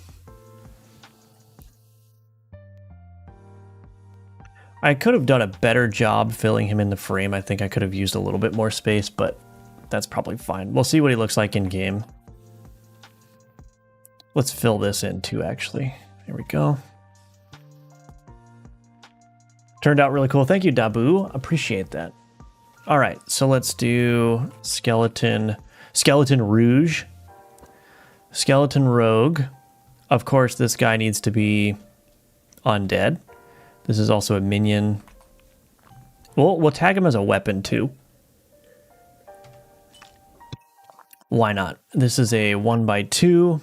I could have done a better job filling him in the frame. I think I could have used a little bit more space, but that's probably fine. We'll see what he looks like in game. Let's fill this in too, actually. There we go. Turned out really cool. Thank you, Dabu. Appreciate that. All right, so let's do Skeleton Rouge, Skeleton Rogue. Of course, this guy needs to be undead. This is also a minion. We'll tag him as a weapon too. Why not? This is a 1x2.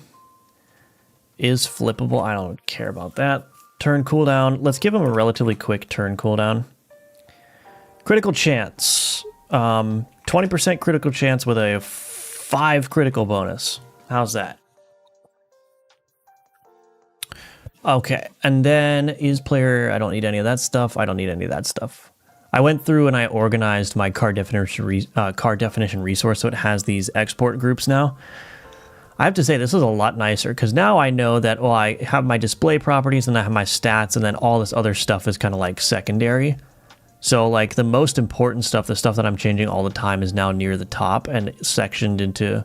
Is flippable. I don't care about that. Turn cooldown. Let's give him a relatively quick turn cooldown. Critical chance. 20% critical chance with a 5 critical bonus. How's that? Okay, and then is player... I don't need any of that stuff. I don't need any of that stuff. I went through and I organized my card definition resource so it has these export groups now. I have to say this is a lot nicer because now I know that, well, I have my display properties and I have my stats and then all this other stuff is kind of like secondary. So like the most important stuff, the stuff that I'm changing all the time is now near the top and sectioned into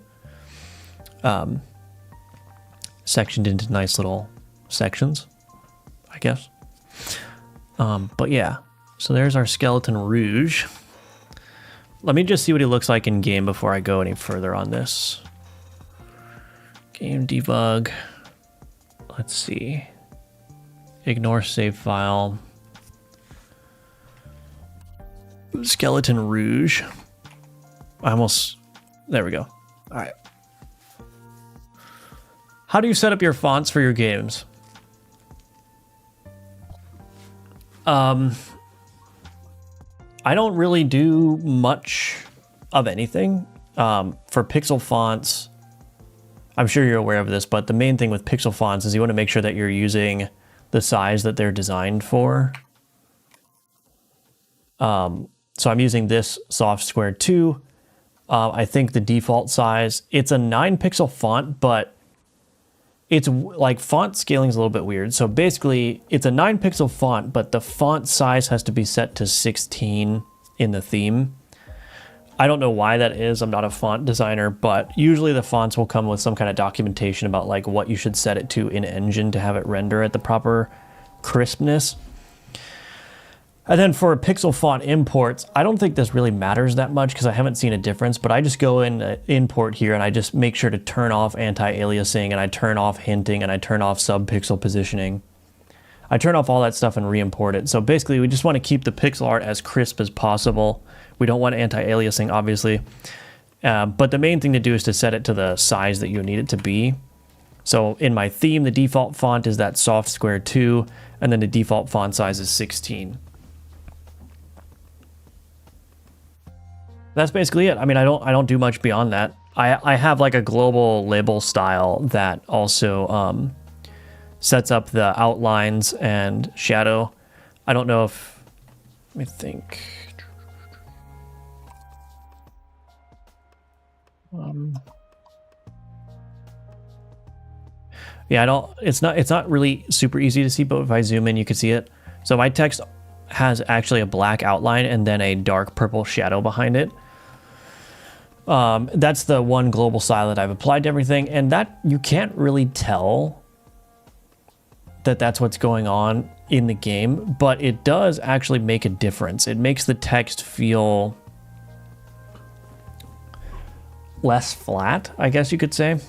nice little sections, I guess. But yeah, so there's our Skeleton Rouge. Let me just see what he looks like in game before I go any further on this. Game debug. Let's see. Ignore save file. Skeleton Rouge. There we go. All right. How do you set up your fonts for your games? I don't really do much of anything. For pixel fonts, I'm sure you're aware of this, but the main thing with pixel fonts is you want to make sure that you're using the size that they're designed for. So I'm using this soft square 2. I think the default size, it's a 9 pixel font, but it's like font scaling is a little bit weird. So basically it's a 9 pixel font, but the font size has to be set to 16 in the theme. I don't know why that is. I'm not a font designer, but usually the fonts will come with some kind of documentation about like what you should set it to in Engine to have it render at the proper crispness. And then for pixel font imports, I don't think this really matters that much because I haven't seen a difference, but I just go in import here and I just make sure to turn off anti-aliasing and I turn off hinting and I turn off sub-pixel positioning. I turn off all that stuff and re-import it. So basically we just want to keep the pixel art as crisp as possible. We don't want anti-aliasing, obviously. But the main thing to do is to set it to the size that you need it to be. So in my theme, the default font is that soft square 2, and then the default font size is 16. That's basically it. I mean, I don't do much beyond that. I have like a global label style that also sets up the outlines and shadow. I don't know if... Let me think... Yeah, it's not really super easy to see, but if I zoom in, you can see it. So my text has actually a black outline and then a dark purple shadow behind it. That's the one global style that I've applied to everything, and that you can't really tell that that's what's going on in the game, but it does actually make a difference. It makes the text feel less flat, I guess you could say.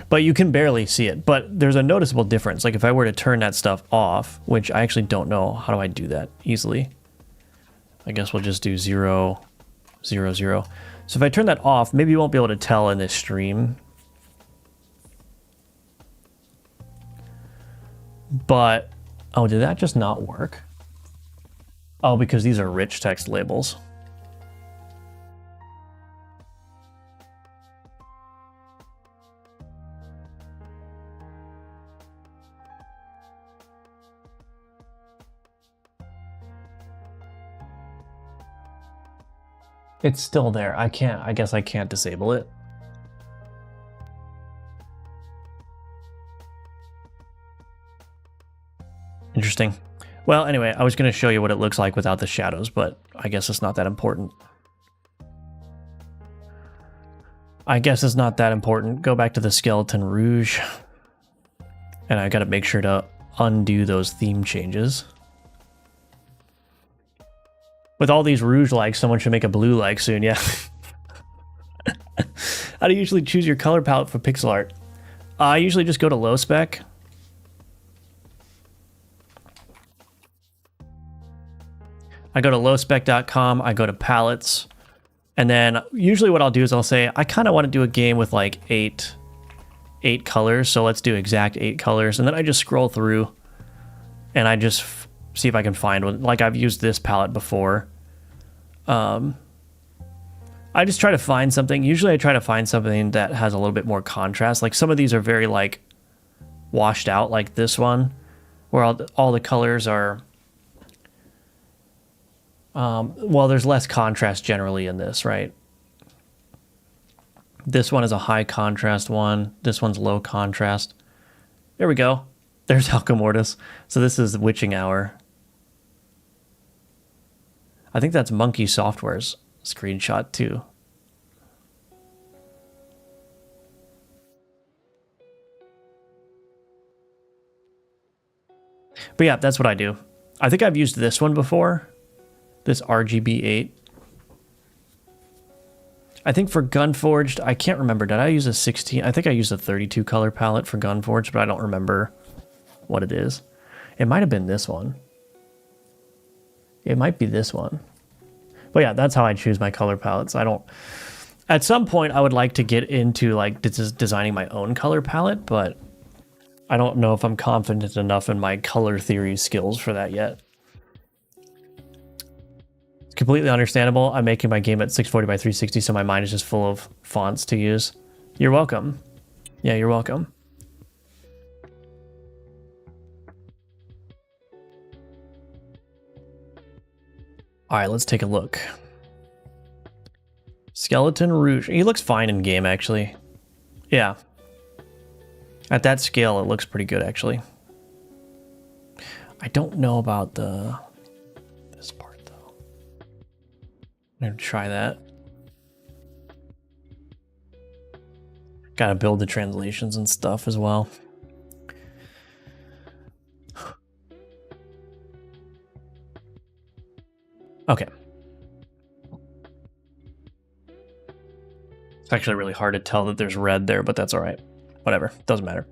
But you can barely see it, but there's a noticeable difference. Like if I were to turn that stuff off, which I actually don't know, how do I do that easily? I guess we'll just do 0, 0, 0. So if I turn that off, maybe you won't be able to tell in this stream. But, oh, did that just not work? Oh, because these are rich text labels. It's still there. I guess I can't disable it. Interesting. Well, anyway, I was going to show you what it looks like without the shadows, but I guess it's not that important. Go back to the Skeleton Rouge. And I got to make sure to undo those theme changes. With all these rouge likes, someone should make a blue like soon, yeah. How do you usually choose your color palette for pixel art? I usually just go to low spec. I go to lowspec.com, I go to palettes, and then usually what I'll do is I'll say, I kind of want to do a game with like 8 8 colors, so let's do exact 8 colors, and then I just scroll through and I just see if I can find one. Like, I've used this palette before. I just try to find something. Usually I try to find something that has a little bit more contrast. Like, some of these are very like washed out, like this one, where all the colors are well, there's less contrast generally in this, right? This one is a high contrast one. This one's low contrast. There we go. There's Alchemortis. So this is Witching Hour. I think that's Monkey Software's screenshot too. But yeah, that's what I do. I think I've used this one before. This RGB8. I think for Gunforged, I can't remember. Did I use a 16? I think I used a 32 color palette for Gunforged, but I don't remember what it is. It might have been this one. It might be this one. But yeah, that's how I choose my color palettes. I don't... At some point, I would like to get into like designing my own color palette, but I don't know if I'm confident enough in my color theory skills for that yet. It's completely understandable. I'm making my game at 640 by 360, so my mind is just full of fonts to use. You're welcome. Yeah, you're welcome. All right, let's take a look. Skeleton Rouge. He looks fine in game, actually. Yeah. At that scale, it looks pretty good, actually. I don't know about this part, though. I'm gonna try that. Gotta build the translations and stuff as well. Okay. It's actually really hard to tell that there's red there, but that's all right. Whatever, doesn't matter.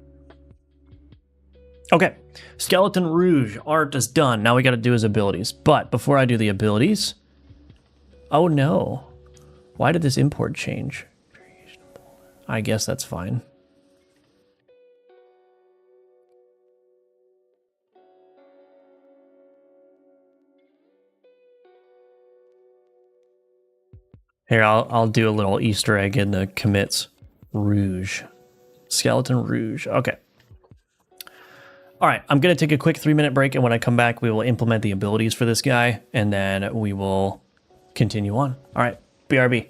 Okay, Skeleton Rouge art is done. Now we got to do his abilities. But before I do the abilities, oh no, why did this import change? I guess that's fine. Here, I'll do a little Easter egg in the commits. Rouge. Skeleton Rouge. Okay. All right, I'm going to take a quick 3-minute break, and when I come back, we will implement the abilities for this guy, and then we will continue on. All right, BRB.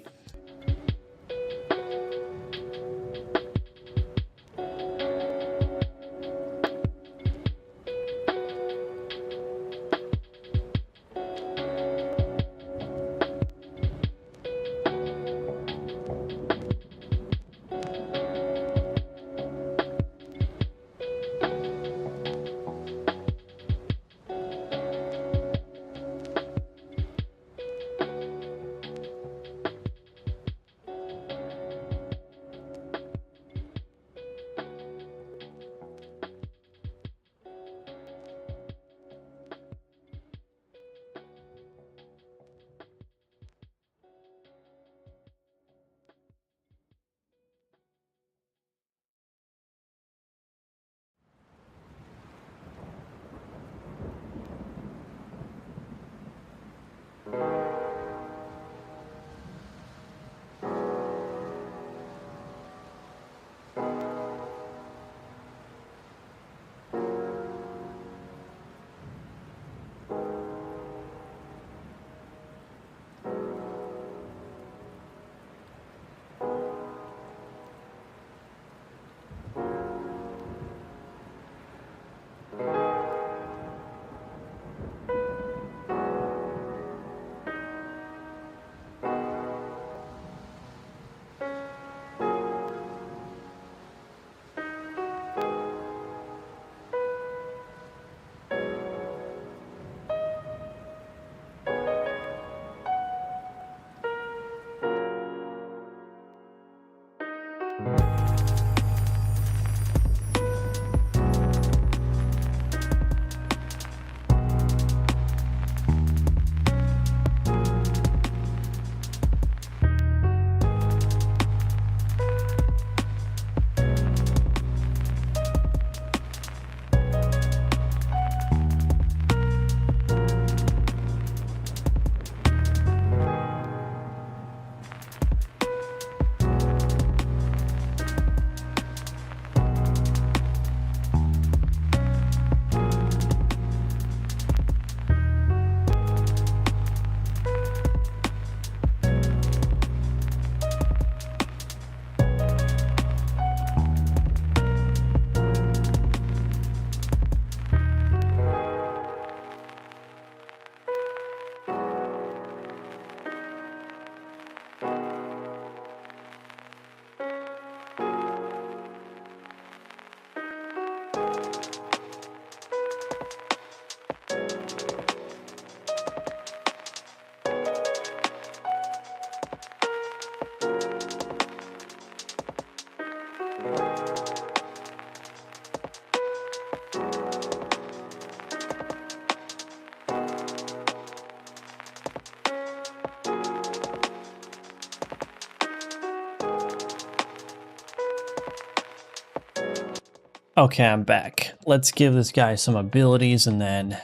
Okay, I'm back. Let's give this guy some abilities and then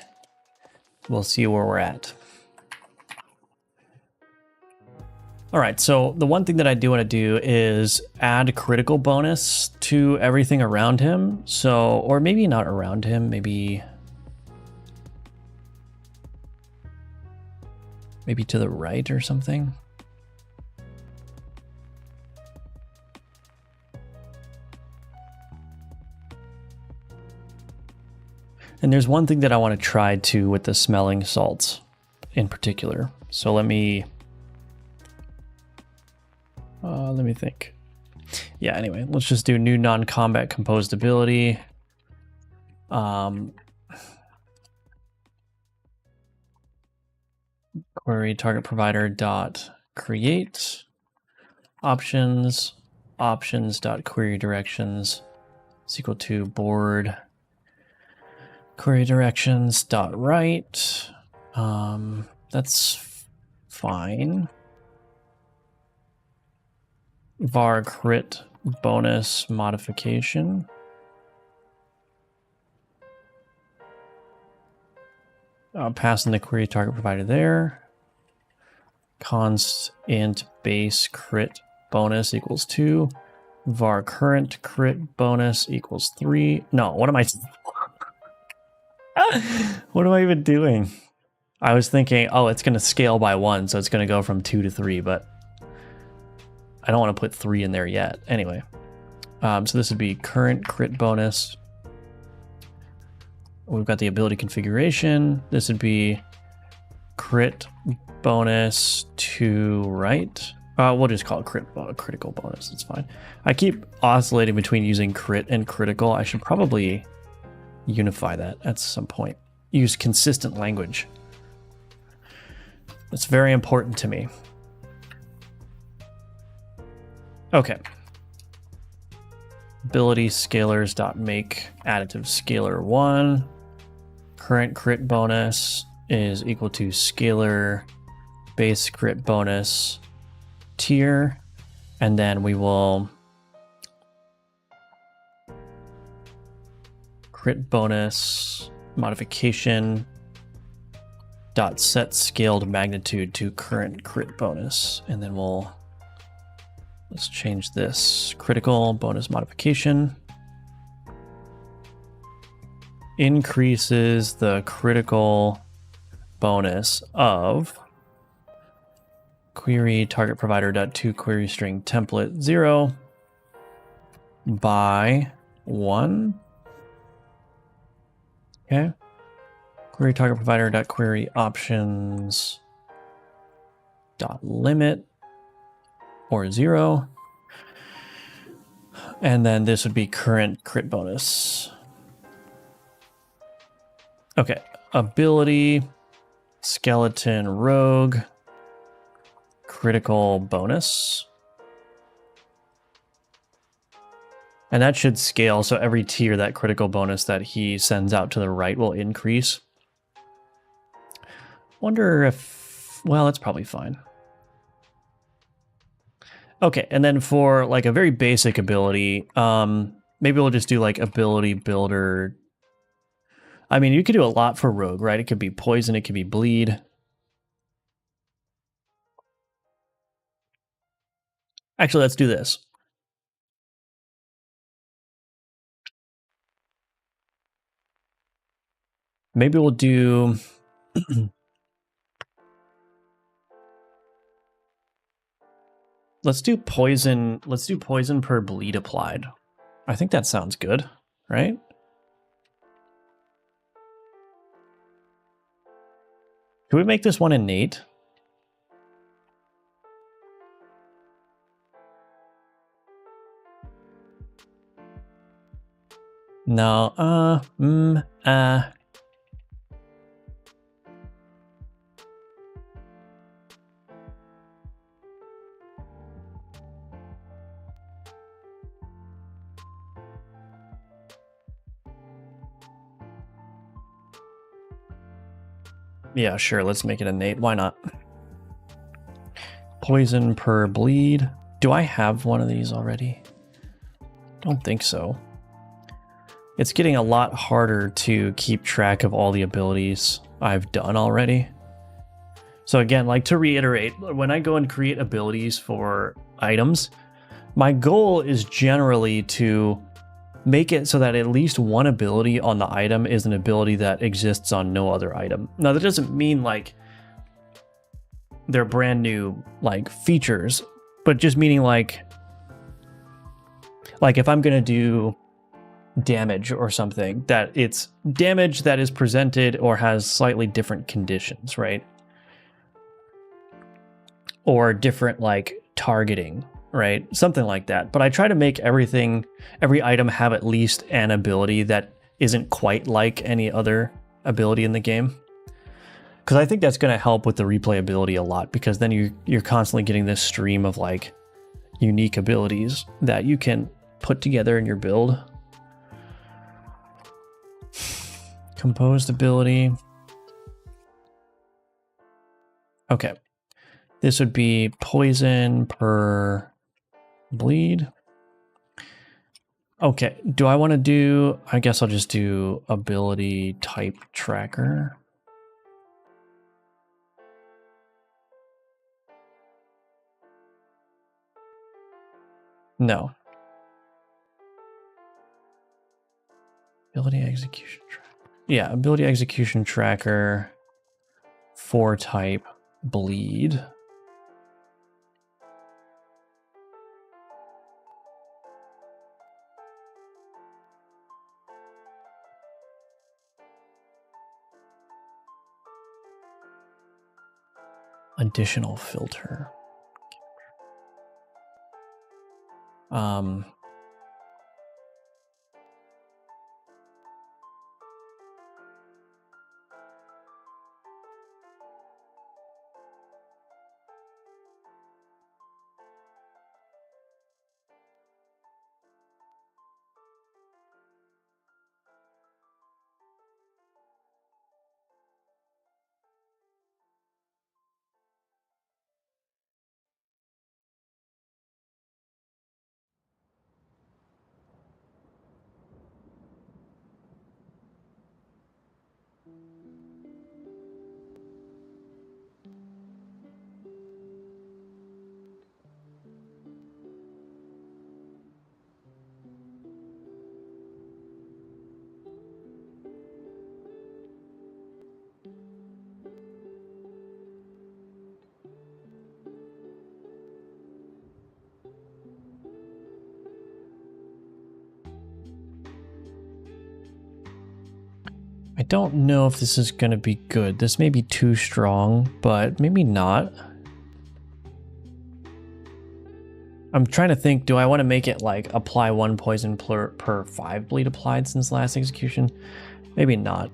we'll see where we're at. All right, so the one thing that I do want to do is add critical bonus to everything around him. So, or maybe not around him, maybe to the right or something. And there's one thing that I want to try too with the smelling salts in particular. So let me think. Yeah, anyway, let's just do new non-combat composed ability. Query target provider dot create options dot query directions is equal to board query directions dot write. That's fine. Var crit bonus modification. Passing the query target provider there. Const int base crit bonus equals 2. Var current crit bonus equals 3. No, what am I? What am I even doing? I was thinking, oh, it's going to scale by 1, so it's going to go from 2 to 3, but I don't want to put 3 in there yet. Anyway, so this would be current crit bonus. We've got the ability configuration. This would be crit bonus to right. We'll just call it critical bonus. It's fine. I keep oscillating between using crit and critical. I should probably unify that at some point. Use consistent language. That's very important to me. Okay. Ability scalars dot make additive scalar 1. Current crit bonus is equal to scalar base crit bonus tier, and then we will crit bonus modification dot set scaled magnitude to current crit bonus, and then let's change this. Critical bonus modification increases the critical bonus of query target provider dot to query string template 0 by 1. Okay. Query target provider dot query options dot limit or 0. And then this would be current crit bonus. Okay. Ability skeleton rogue critical bonus. And that should scale, so every tier that critical bonus that he sends out to the right will increase. Wonder if, well, that's probably fine. Okay, and then for like a very basic ability, maybe we'll just do like ability builder. I mean, you could do a lot for rogue, right? It could be poison, it could be bleed. Actually, let's do this. Maybe we'll do let's do poison per bleed applied. I think that sounds good, right? Can we make this one innate? No, yeah, sure, let's make it innate. Why not? Poison per bleed. Do I have one of these already? Don't think so. it's getting a lot harder to keep track of all the abilities I've done already. So again, like to reiterate, when I go and create abilities for items, my goal is generally to make it so that at least one ability on the item is an ability that exists on no other item. Now, that doesn't mean like they're brand new like features, but just meaning like if I'm going to do damage or something, that it's damage that is presented or has slightly different conditions, right? Or different like targeting, right? Something like that. But I try to make every item have at least an ability that isn't quite like any other ability in the game. Because I think that's going to help with the replayability a lot, because then you're constantly getting this stream of like unique abilities that you can put together in your build. Composed ability. Okay. This would be poison per bleed. Okay, do I want to do, I guess I'll just do ability type tracker. No. Ability execution tracker. Yeah, ability execution tracker for type bleed. Additional filter. I don't know if this is going to be good. This may be too strong, but maybe not. I'm trying to think, do I want to make it like apply 1 poison per 5 bleed applied since last execution? Maybe not.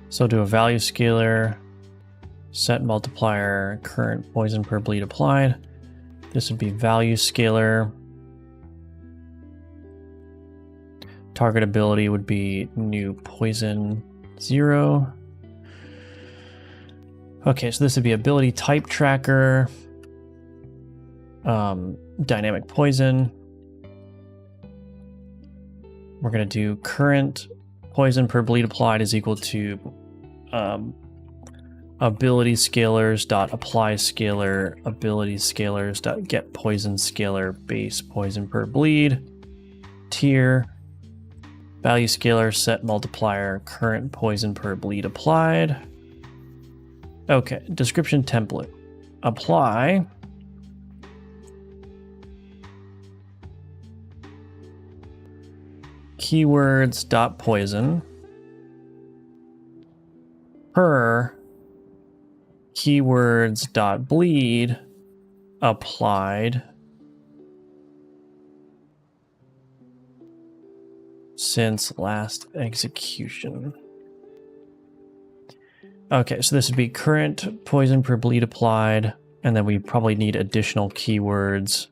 So do a value scaler, set multiplier, current poison per bleed applied. This would be value scaler. Target ability would be new poison 0. Okay, so this would be ability type tracker, dynamic poison. We're going to do current poison per bleed applied is equal to ability scalars dot apply scalar ability scalars dot get poison scalar base poison per bleed tier value scalar set multiplier current poison per bleed applied. Okay, description template. Apply keywords dot poison per keywords dot bleed applied since last execution. Okay, so this would be current poison per bleed applied, and then we probably need additional keywords.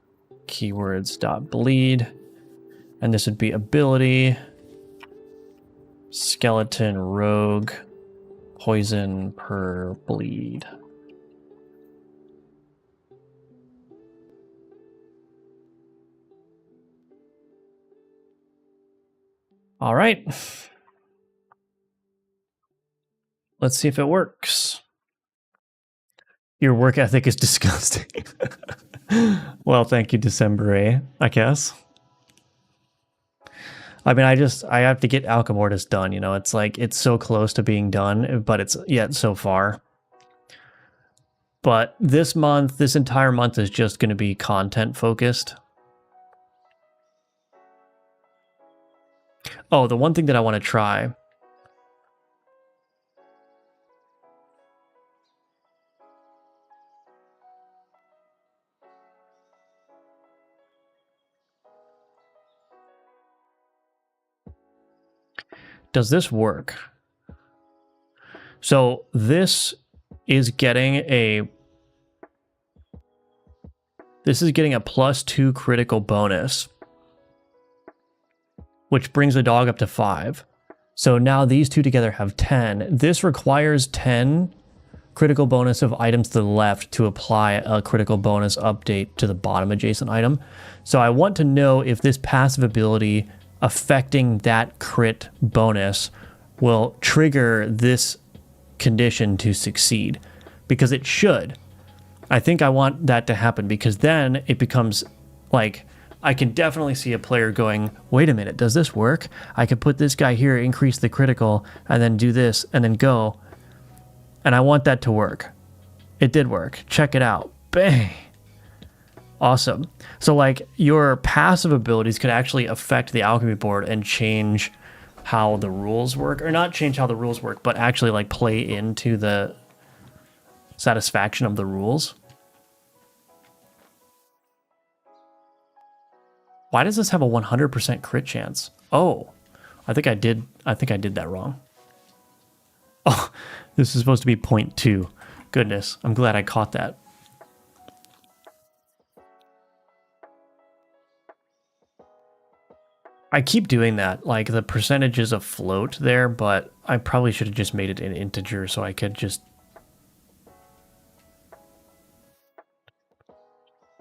Keywords.bleed, and this would be ability, skeleton, rogue, poison per bleed. All right. Let's see if it works. Your work ethic is disgusting. Well, thank you, December, I guess. I mean, I have to get Alchemortis done, you know, it's like, it's so close to being done, but it's yet so far. But this entire month is just going to be content focused. Oh, the one thing that I want to try. Does this work? So this is getting a +2 critical bonus, which brings the dog up to 5. So now these two together have 10. This requires 10 critical bonus of items to the left to apply a critical bonus update to the bottom adjacent item. So I want to know if this passive ability affecting that crit bonus will trigger this condition to succeed, because it should. I think I want that to happen, because then it becomes like, I can definitely see a player going, wait a minute, does this work? I could put this guy here, increase the critical, and then do this, and then go. And I want that to work. It did work. Check it out. Bang. Awesome. So like, your passive abilities could actually affect the alchemy board and change how the rules work, or not change how the rules work, but actually like play into the satisfaction of the rules. Why does this have a 100% crit chance? Oh, I think I did that wrong. Oh, this is supposed to be 0.2. Goodness, I'm glad I caught that. I keep doing that, like the percentages afloat there, but I probably should have just made it an integer so I could just...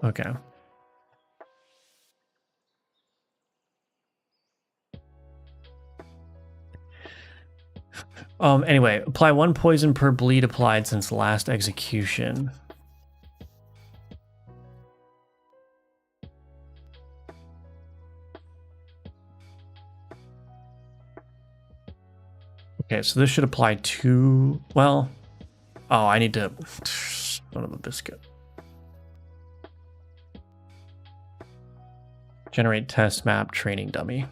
Okay. Anyway, apply 1 poison per bleed applied since last execution. Okay, so this should apply to, well, oh, I need to, son of a biscuit. Generate test map training dummy.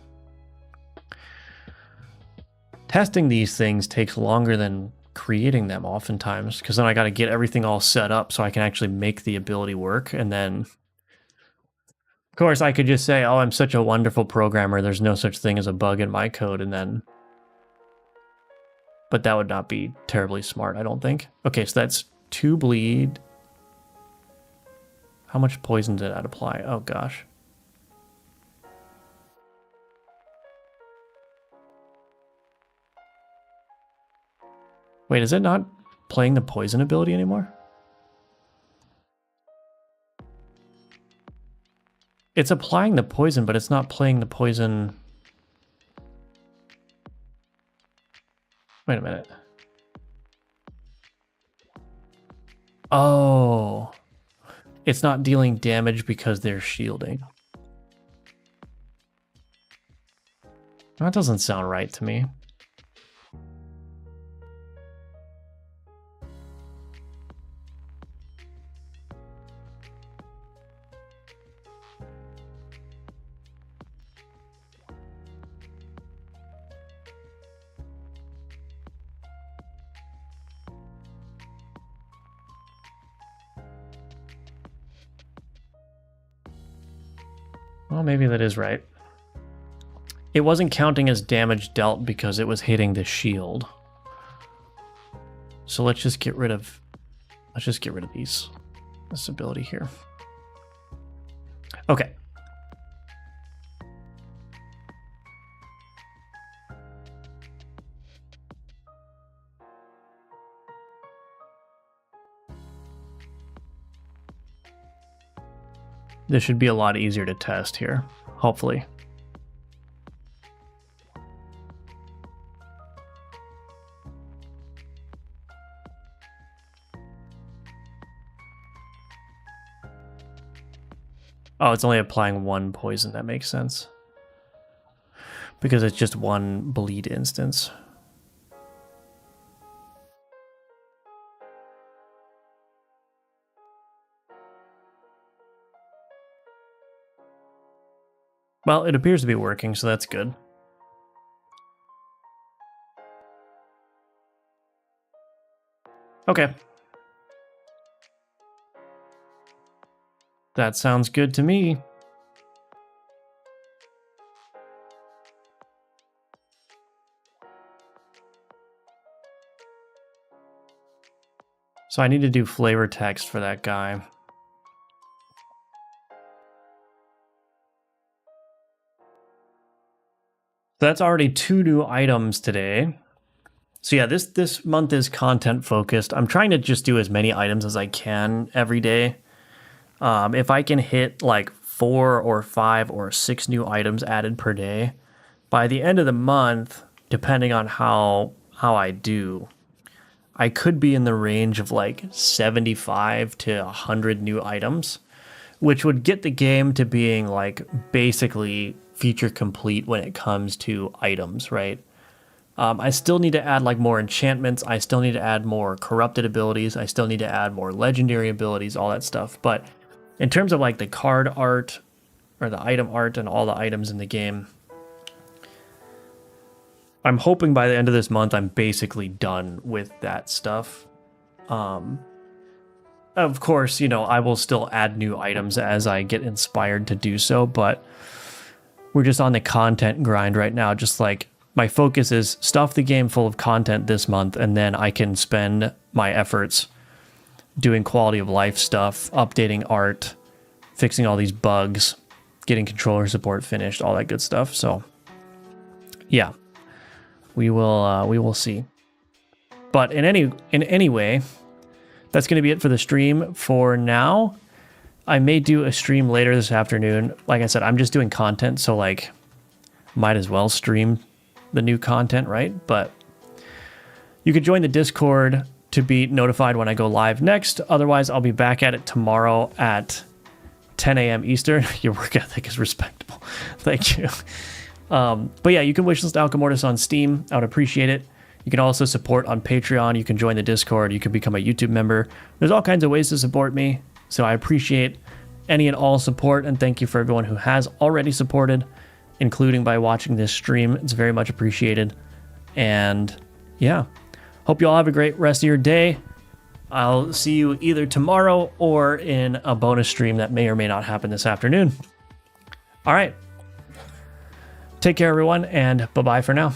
Testing these things takes longer than creating them oftentimes, because then I got to get everything all set up so I can actually make the ability work. And then, of course, I could just say, oh, I'm such a wonderful programmer, there's no such thing as a bug in my code, and then... But that would not be terribly smart, I don't think. Okay, so that's 2 bleed. How much poison did that apply? Oh, gosh. Wait, is it not playing the poison ability anymore? It's applying the poison, but it's not playing the poison... Wait a minute. Oh. It's not dealing damage because they're shielding. That doesn't sound right to me. Well, maybe that is right. It wasn't counting as damage dealt because it was hitting the shield. so let's just get rid of this ability here. Okay. This should be a lot easier to test here, hopefully. Oh, it's only applying one poison. That makes sense. Because it's just one bleed instance. Well, it appears to be working, so that's good. Okay. That sounds good to me. So I need to do flavor text for that guy. That's already 2 new items today. So yeah, this month is content focused. I'm trying to just do as many items as I can every day. If I can hit like 4 or 5 or 6 new items added per day, by the end of the month, depending on how I do, I could be in the range of like 75 to 100 new items, which would get the game to being like basically feature complete when it comes to items, right? I still need to add like more enchantments. I still need to add more corrupted abilities. I still need to add more legendary abilities, all that stuff. But in terms of like the card art or the item art and all the items in the game, I'm hoping by the end of this month, I'm basically done with that stuff. Of course, you know, I will still add new items as I get inspired to do so, but we're just on the content grind right now. Just like my focus is stuff the game full of content this month, and then I can spend my efforts doing quality of life stuff, updating art, fixing all these bugs, getting controller support finished, all that good stuff. So yeah, we will see. But in any way, that's going to be it for the stream for now. I may do a stream later this afternoon. Like I said, I'm just doing content, so like might as well stream the new content, right? But you could join the Discord to be notified when I go live next. Otherwise, I'll be back at it tomorrow at 10 a.m. Eastern. Your work ethic is respectable. Thank you. But yeah, you can wishlist Alchemortis on Steam. I would appreciate it. You can also support on Patreon. You can join the Discord. You can become a YouTube member. There's all kinds of ways to support me. So I appreciate any and all support, and thank you for everyone who has already supported, including by watching this stream. It's very much appreciated. And yeah, hope you all have a great rest of your day. I'll see you either tomorrow or in a bonus stream that may or may not happen this afternoon. All right. Take care, everyone, and bye-bye for now.